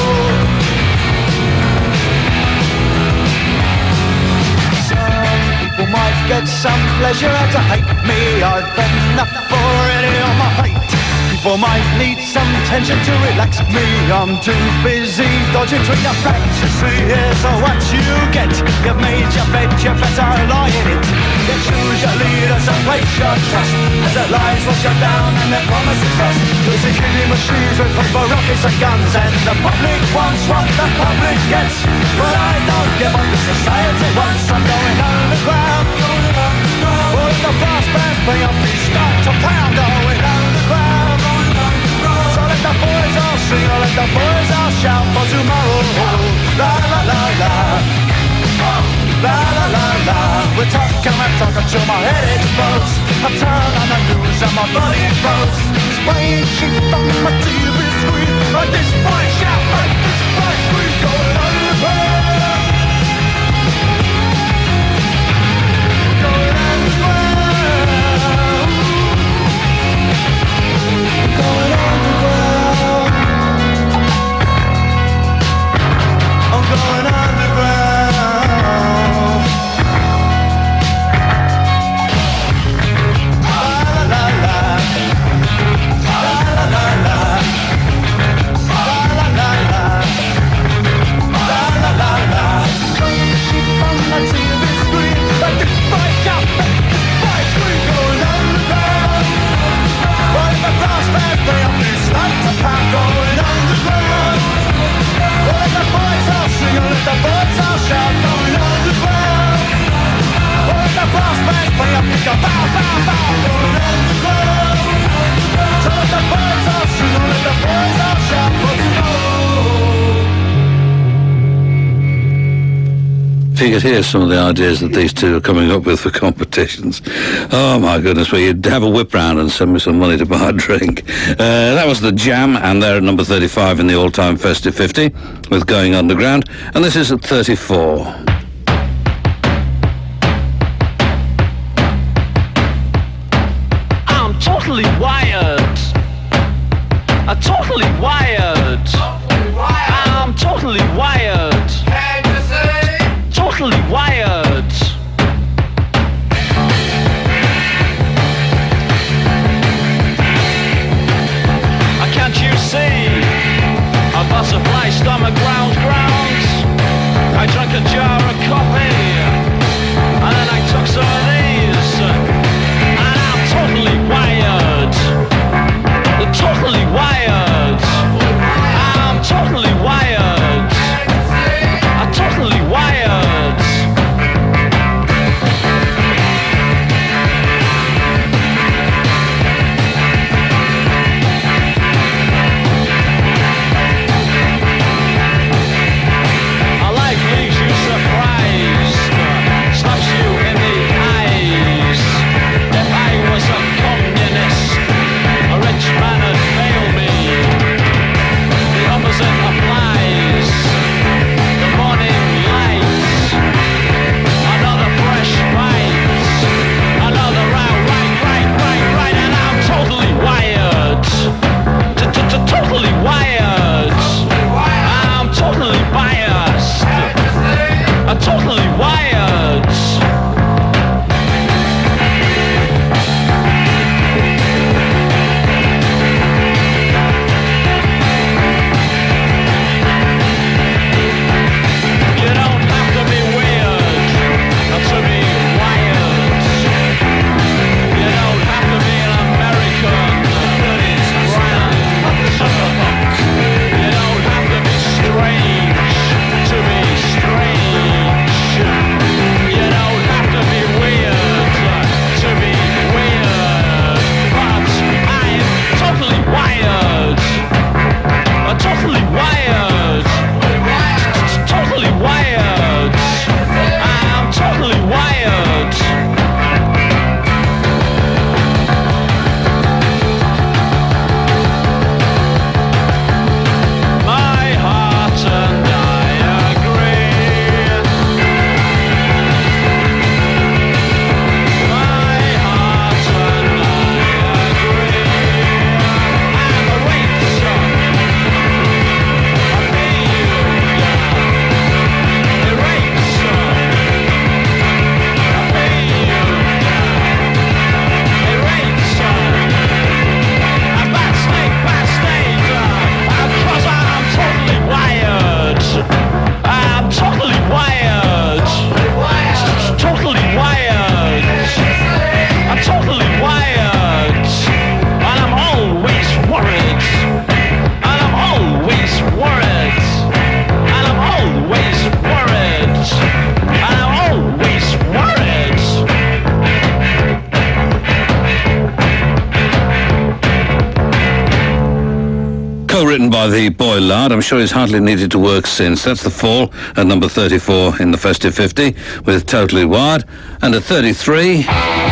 Some people might get some pleasure out to hate me. I've enough already on my plate. People might need some tension to relax me. I'm too busy dodging between the facts. You see, here's what you get. You've made your bed, you better lie in it. You choose your leaders and place your trust, as their lies wash you down and their promises rust. There's a killing machines with paper rockets and guns, and the public wants what the public gets. But I don't give up the society wants. I'm going underground, going underground. Well, if the brass bands play up, we start to pound, going underground, going underground. So let the boys all sing, or let the boys all shout for tomorrow. La la la la. La la la la. We're talking till my head explodes. I turn on the news and my body froze. Spraying shit on my TV screen. Like this boy shout, like this boy scream. Going underground. Going underground. Going underground. I'm going underground. If you could hear some of the ideas that these two are coming up with for competitions. Oh my goodness, well, you'd have a whip round and send me some money to buy a drink. That was The Jam, and they're at number 35 in the all-time festive 50 with Going Underground, and this is at 34. I'm totally wired. I'm totally wired. I'm totally totally wired. Can you say? Totally wired. Can't you see a butterfly stomach grounds? I drank a jar of coffee and then I took some of these and I'm totally wired. Totally wired. I'm totally wired. I'm totally wired. Totally wired. You don't have to be weird to be wired. You don't have to be an American that is grand. You don't have to be strange to be strange. You don't have to be weird to be weird. But I'm totally wired. Totally wired. Totally wired. I'm totally wired. My heart and I agree. My heart and I agree. And the rates are paying you down. The rates are paying you down. The rates are a bad state, because I'm totally wired. I'm totally wired. Totally wired. I'm totally wired. And I'm always worried. And I'm always worried. And I'm always worried. And I'm always worried. Co-written by the boy Lard. I'm sure he's hardly needed to work since. That's The Fall at number 34 in the Festive 50 with Totally Wired. And at 33... Oh,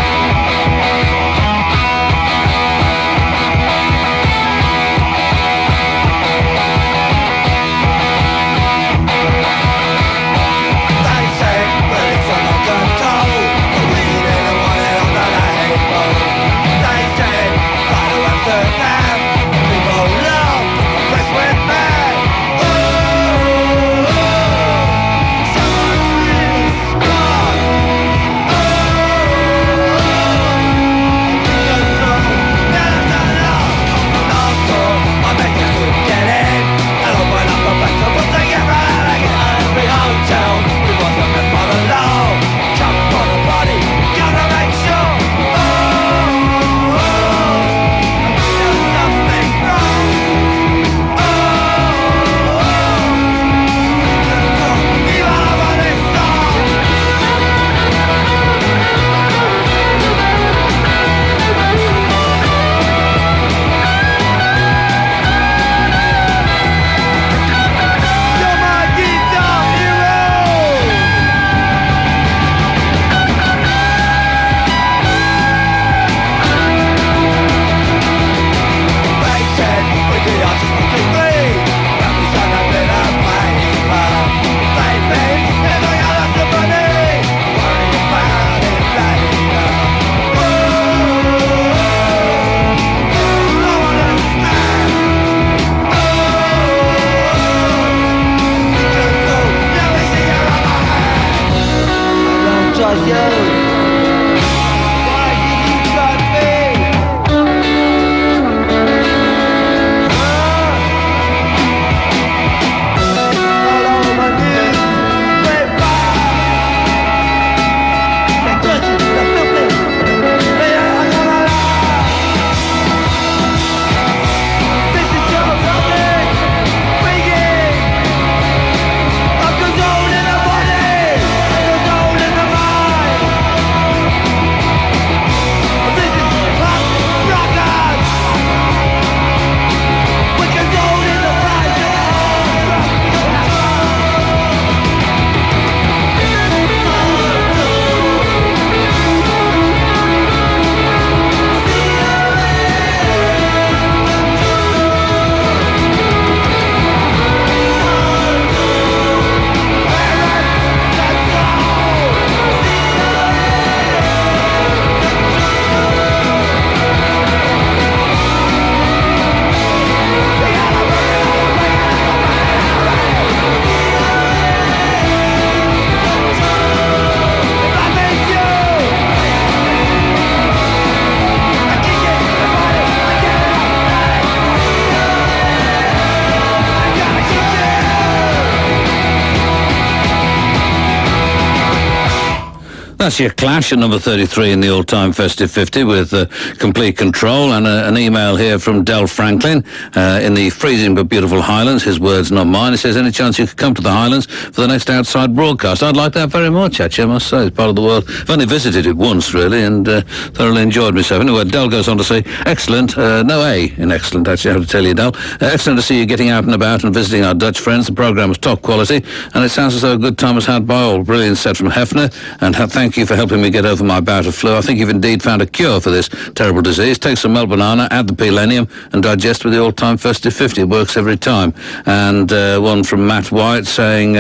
That's your Clash at number 33 in the all-time festive 50 with Complete Control, and an email here from Del Franklin in the freezing but beautiful Highlands. His words, not mine. He says, any chance you could come to the Highlands for the next outside broadcast? I'd like that very much, actually, I must say. It's part of the world. I've only visited it once, really, and thoroughly enjoyed myself. Anyway, Del goes on to say, excellent, no A in excellent, actually, I have to tell you, Del. Excellent to see you getting out and about and visiting our Dutch friends. The programme was top quality, and it sounds as though a good time was had by all. Brilliant set from Hefner, and thank you for helping me get over my bout of flu. I think you've indeed found a cure for this terrible disease. Take some Mel Banana, add the P-Lenium, and digest with the all-time festive 50. It works every time. And one from Matt White saying,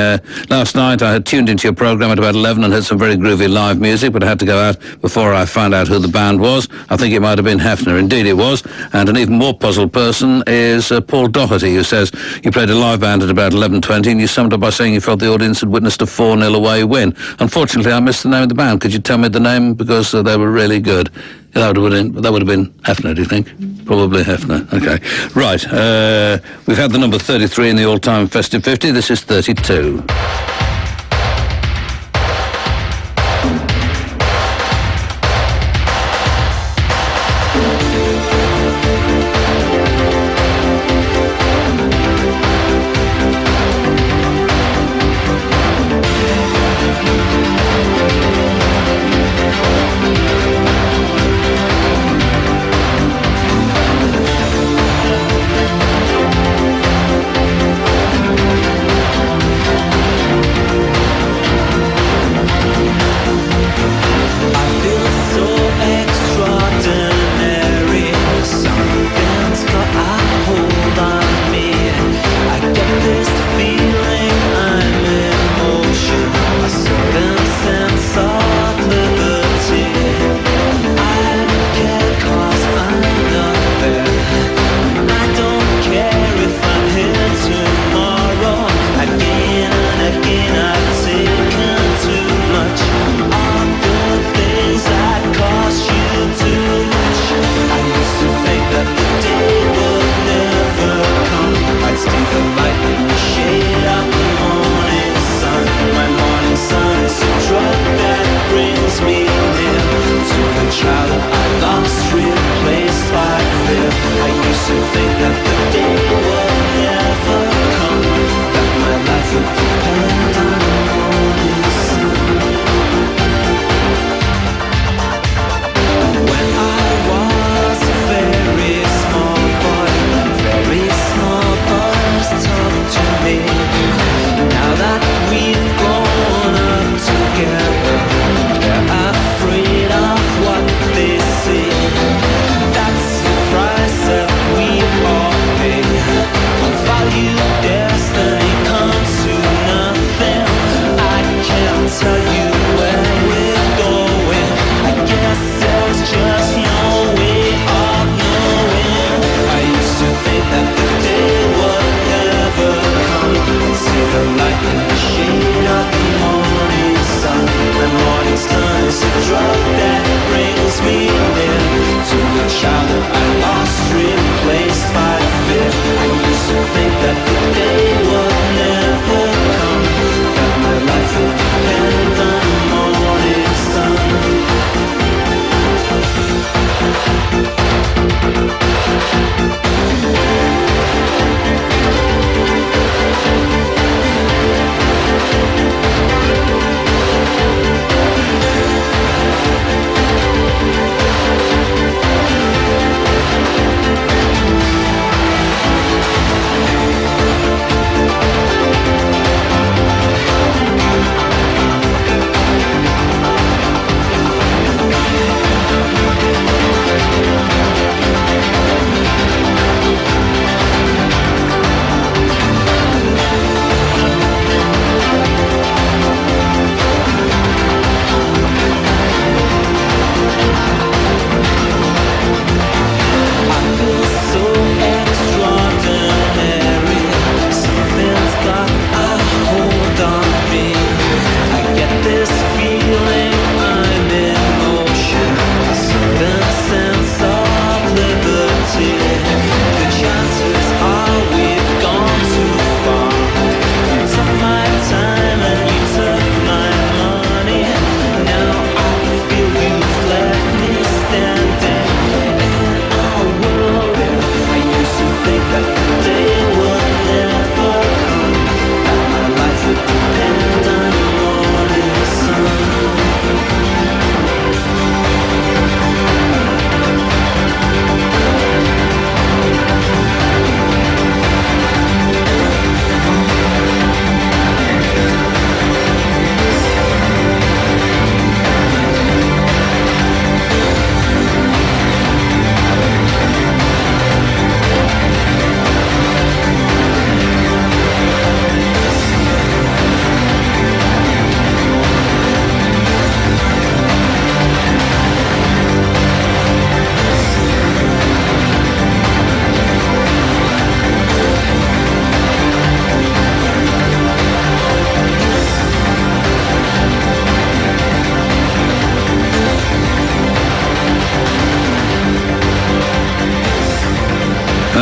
last night I had tuned into your programme at about 11 and heard some very groovy live music, but I had to go out before I found out who the band was. I think it might have been Hefner. Indeed it was. And an even more puzzled person is Paul Doherty, who says, you played a live band at about 11:20 and you summed up by saying you felt the audience had witnessed a 4-0 away win. Unfortunately, I missed the name of the band. Could you tell me the name? Because they were really good. That would have been Hefner, do you think? Probably Hefner. Okay. Right. We've had the number 33 in the all-time festive 50. This is 32.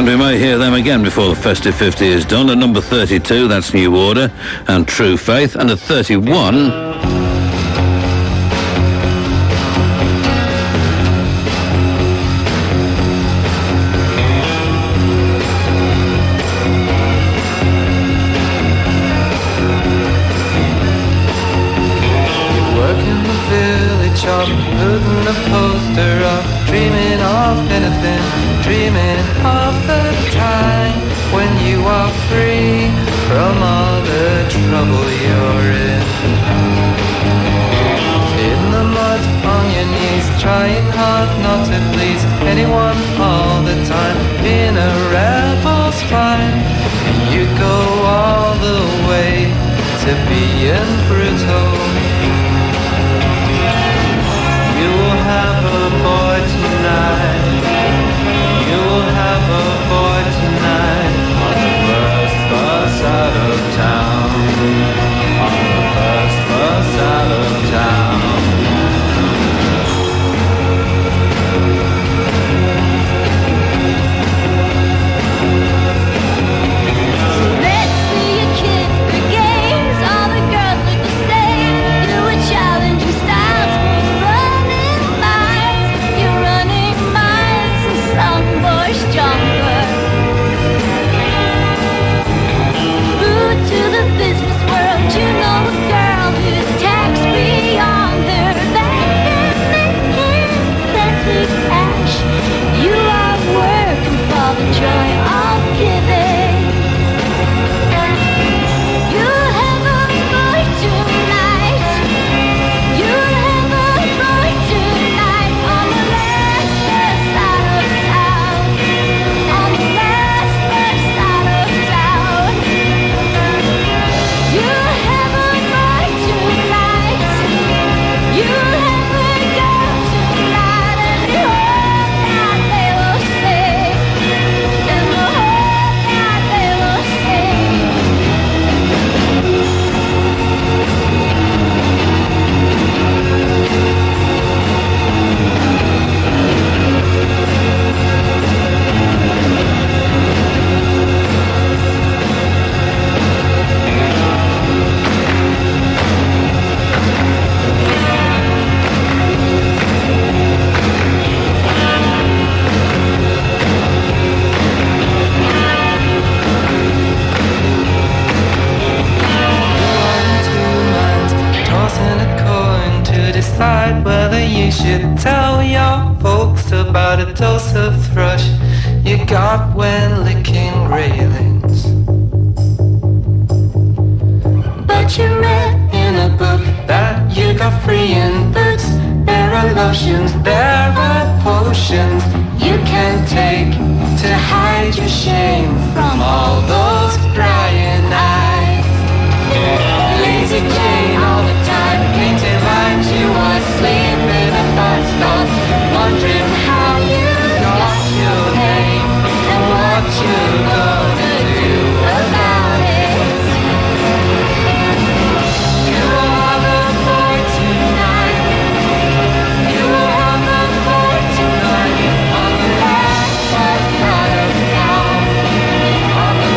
we may hear them again before the festive 50 is done. At number 32, that's New Order and True Faith. And at 31... putting a poster up, dreaming of anything, dreaming of the time when you are free from all the trouble you're in. In the mud, on your knees, trying hard not to please anyone all the time, in a rebel spine, and you go all the way to being brutal. You will have a boy tonight. You will have a boy tonight on the first bus out of town. On the first bus out of town. So let's see you kick the games. All the girls look the same. You would challenge your styles. Some boy stronger. Rude to the business world, you know a girl who's tax beyond her bank and plenty cash. You are working for the joy of giving. You'll have a boy tonight. You'll have a boy tonight on the last bus out of town. On the last bus out of town. You'll have a boy tonight. You'll have a girl tonight. And the whole night they will sing. And the whole night they will sing. Tossing a coin to decide whether you should tell your folks about a dose of thrush you got when licking railings. But you read in a book that you got free in books. There are lotions, there are potions you can take to hide your shame from all those crying eyes. Lazy Jane all the time, painting lines. You were asleep in a bus stop, wondering how you got your name and what you're gonna do about it. You will have a boy tonight. You will have a boy tonight on the last bus out of town. On the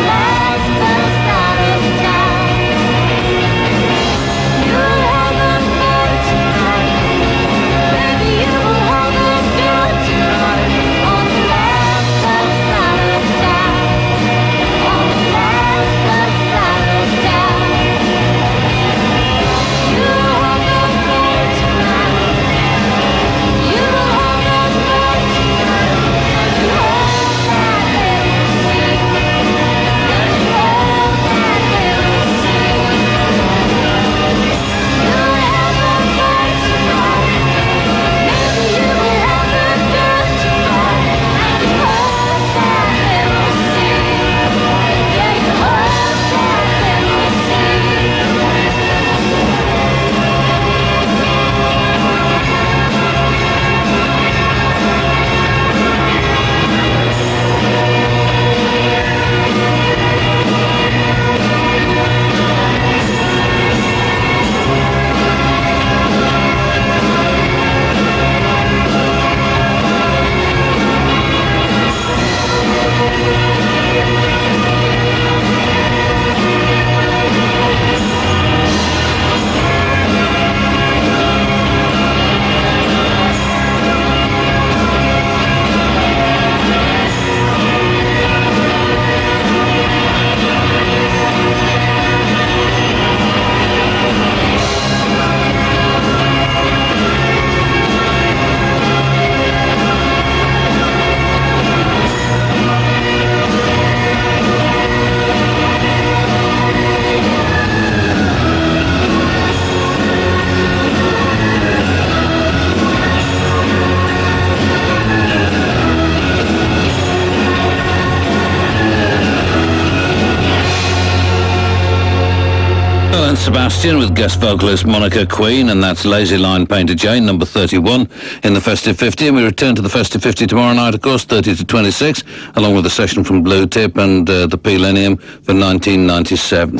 Johann Sebastian with guest vocalist Monica Queen, and that's Lazy Line Painter Jane, number 31 in the Festive 50. And we return to the Festive 50 tomorrow night, of course, 30 to 26, along with a session from Blue Tip and the Plenum for 1997.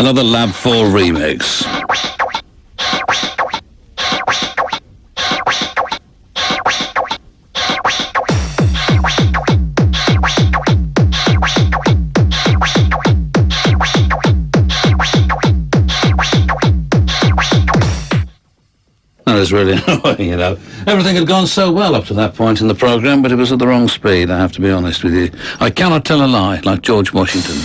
Another Lab 4 remix. That is really annoying, you know. Everything had gone so well up to that point in the programme, but it was at the wrong speed, I have to be honest with you. I cannot tell a lie, like George Washington.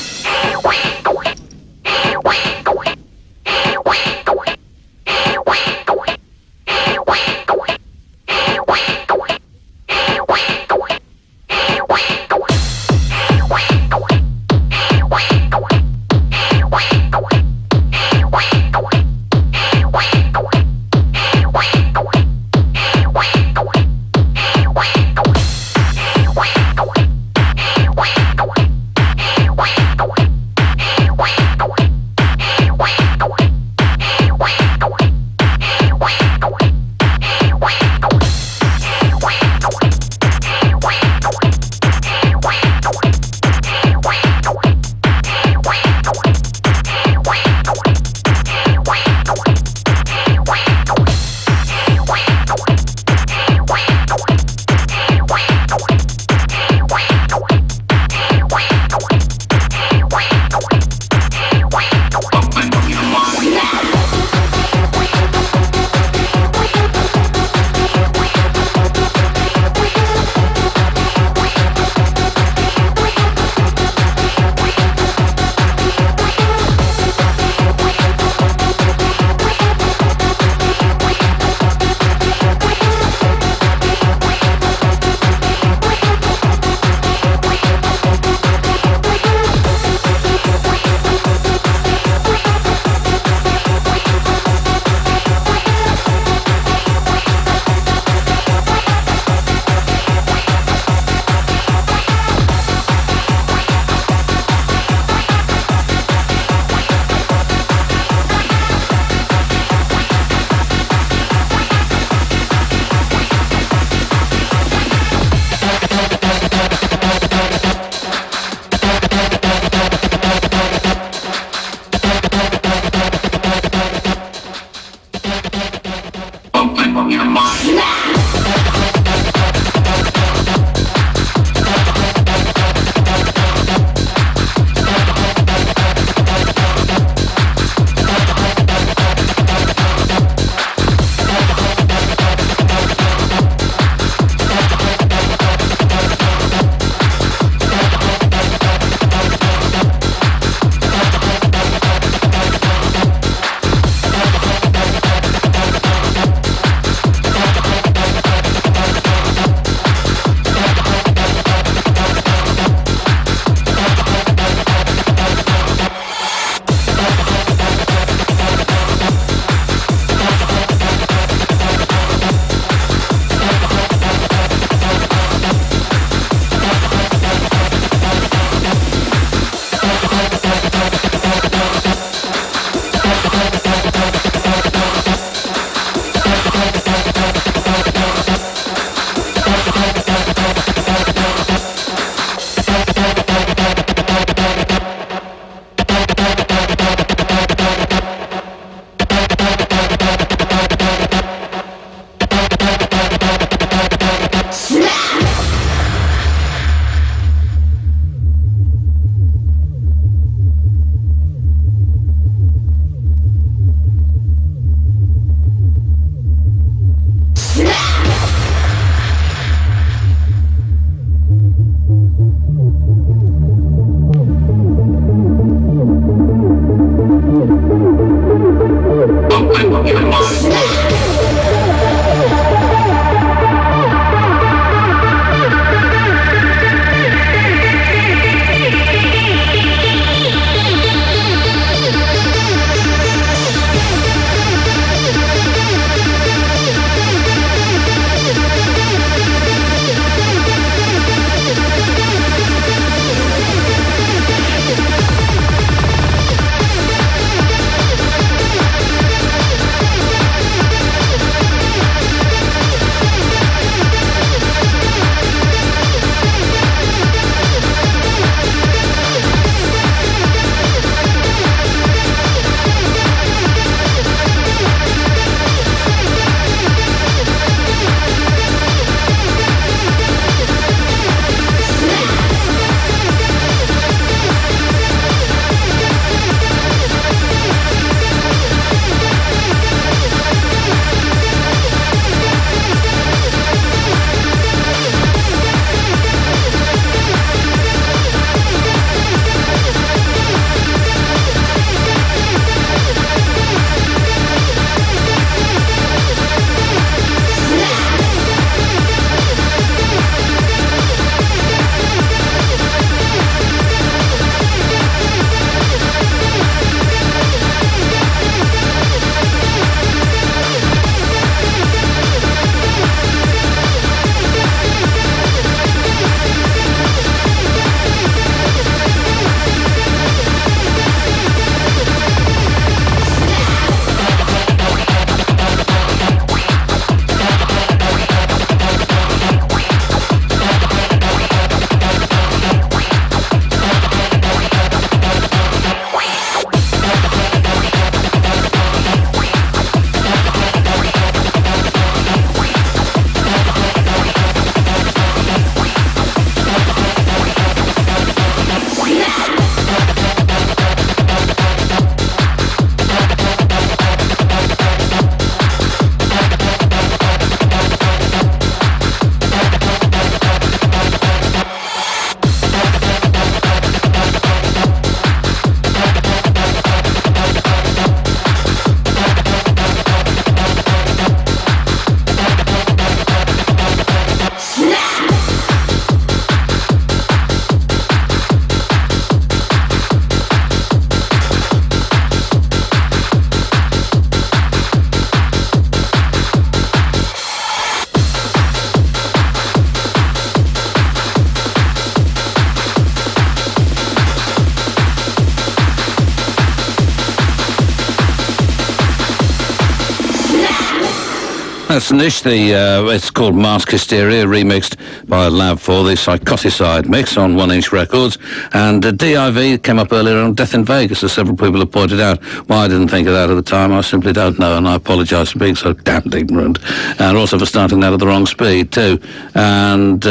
That's Nish. It's called Mask Hysteria, remixed by Lab 4, the Psychoticide mix on 1 Inch Records. And DIV came up earlier on Death in Vegas, as several people have pointed out. Why I didn't think of that at the time, I simply don't know, and I apologise for being so damned ignorant. And also for starting that at the wrong speed, too. And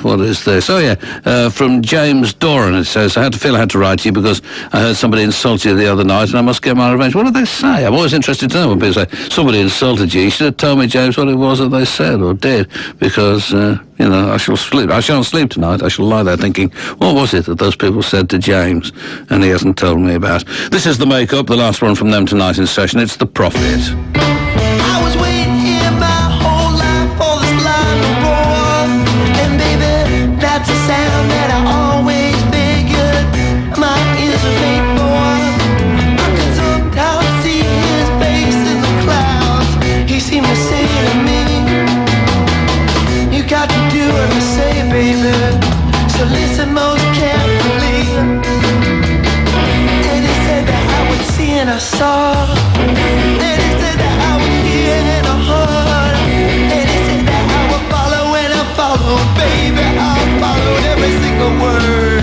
what is this? Oh, yeah, from James Doran, it says, I had to write to you because I heard somebody insult you the other night and I must get my revenge. What did they say? I'm always interested to know when people say, somebody insulted you. You should have told me, James, what it was that they said or did, because, I shall sleep. I shan't sleep tonight. I shall lie there thinking, what was it that those people said to James? And he hasn't told me about. This is The Make-Up, the last one from them tonight in session. It's The Prophet. I was waiting here my whole life for this line to roar. And baby, that's a sound that I always figured my ears were made for. I could sometimes see his face in the clouds. He seemed to say to me, you got to do what I say, baby. So listen most carefully. And he said that I would see and I saw. And he said that I would hear and I heard. And he said that I would follow and I followed, baby. I followed every single word.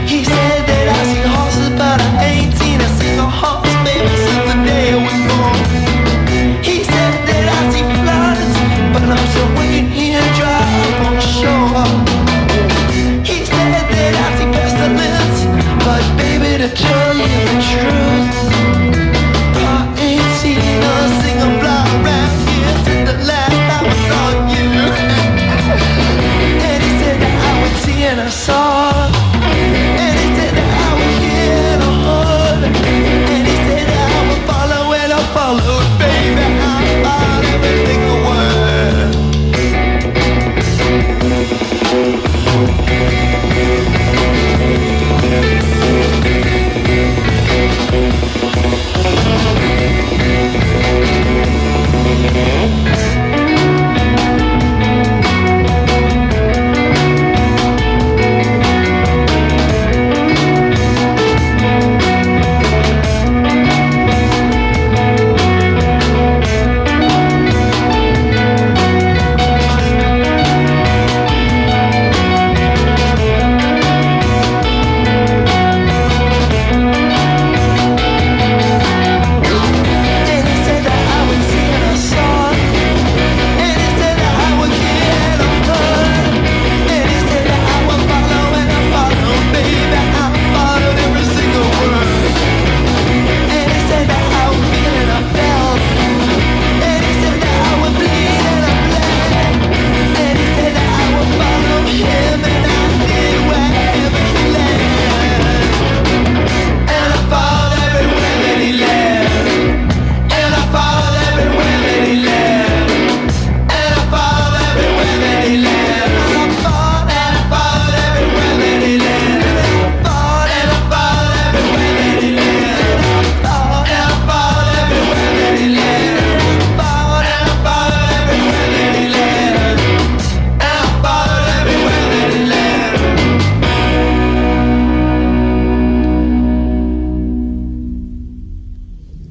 He said that I see horses, but I ain't seen a single horse, baby, since the day I was born. He said that I see floods, but I'm still waiting here dry up on shore. He said that I see pestilence, but baby, to tell you the truth, I ain't seen a single fly around here since the last time I saw you. And he said that I would see and I saw. And he said that I would hear and I heard. And he said that I would follow and I followed, baby. I followed every single word.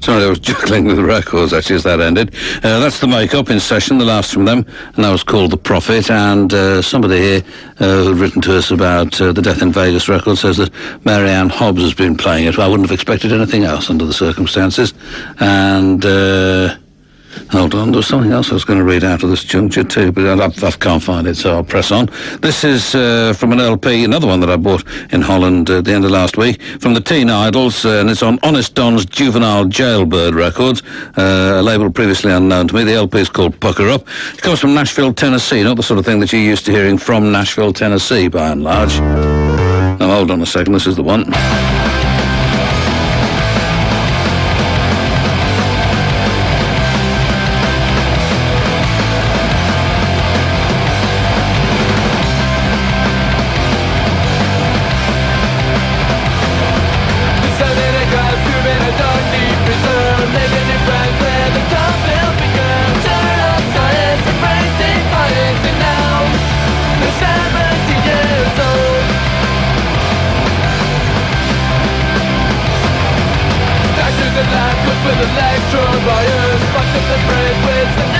Sorry, I was juggling with the records, actually, as that ended. That's The Make-Up in session, the last from them, and that was called The Prophet. And somebody here who'd written to us about the Death in Vegas record says that Marianne Hobbs has been playing it. Well, I wouldn't have expected anything else under the circumstances. And hold on, there was something else I was going to read out of this juncture too, but I can't find it, so I'll press on. This is from an LP, another one that I bought in Holland at the end of last week, from the Teen Idols, and it's on Honest Don's Juvenile Jailbird Records, a label previously unknown to me. The LP is called Pucker Up. It comes from Nashville, Tennessee, not the sort of thing that you're used to hearing from Nashville, Tennessee, by and large. Now, hold on a second, this is the one. With electro wires, fucked up the brain with an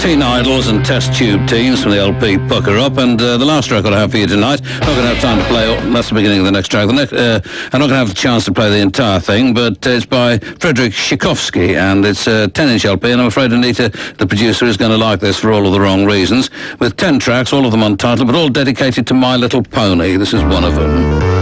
Teen Idols and Test Tube Teens from the LP Pucker Up, and the last record I have for you tonight, not going to have time to play, that's the beginning of the next track, I'm not going to have the chance to play the entire thing, but it's by Frederick Tchaikovsky, and it's a 10-inch LP, and I'm afraid Anita, the producer, is going to like this for all of the wrong reasons, with 10 tracks, all of them untitled, but all dedicated to My Little Pony. This is one of them.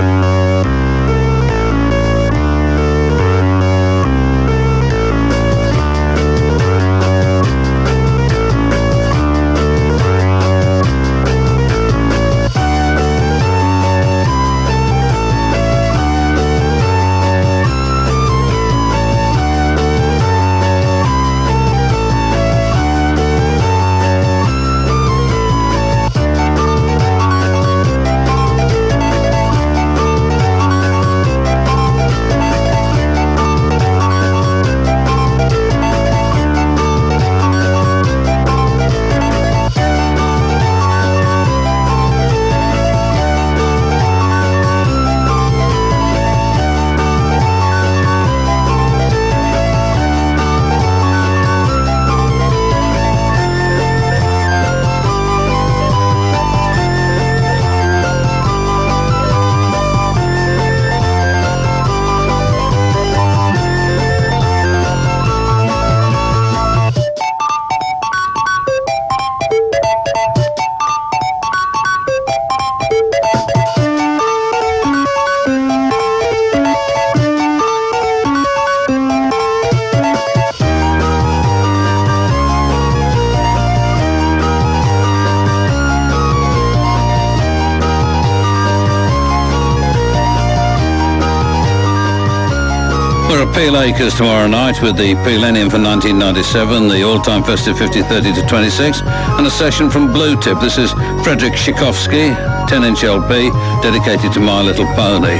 We're at Peel Acres tomorrow night with the Peelenium for 1997, the all-time festive 50-30 to 26, and a session from Blue Tip. This is Frederick Tchaikovsky, 10-inch LP, dedicated to My Little Pony.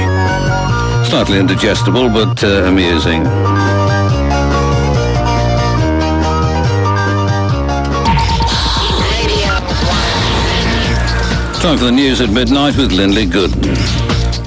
Slightly indigestible, but amusing. Time for the news at midnight with Lindley Gooden.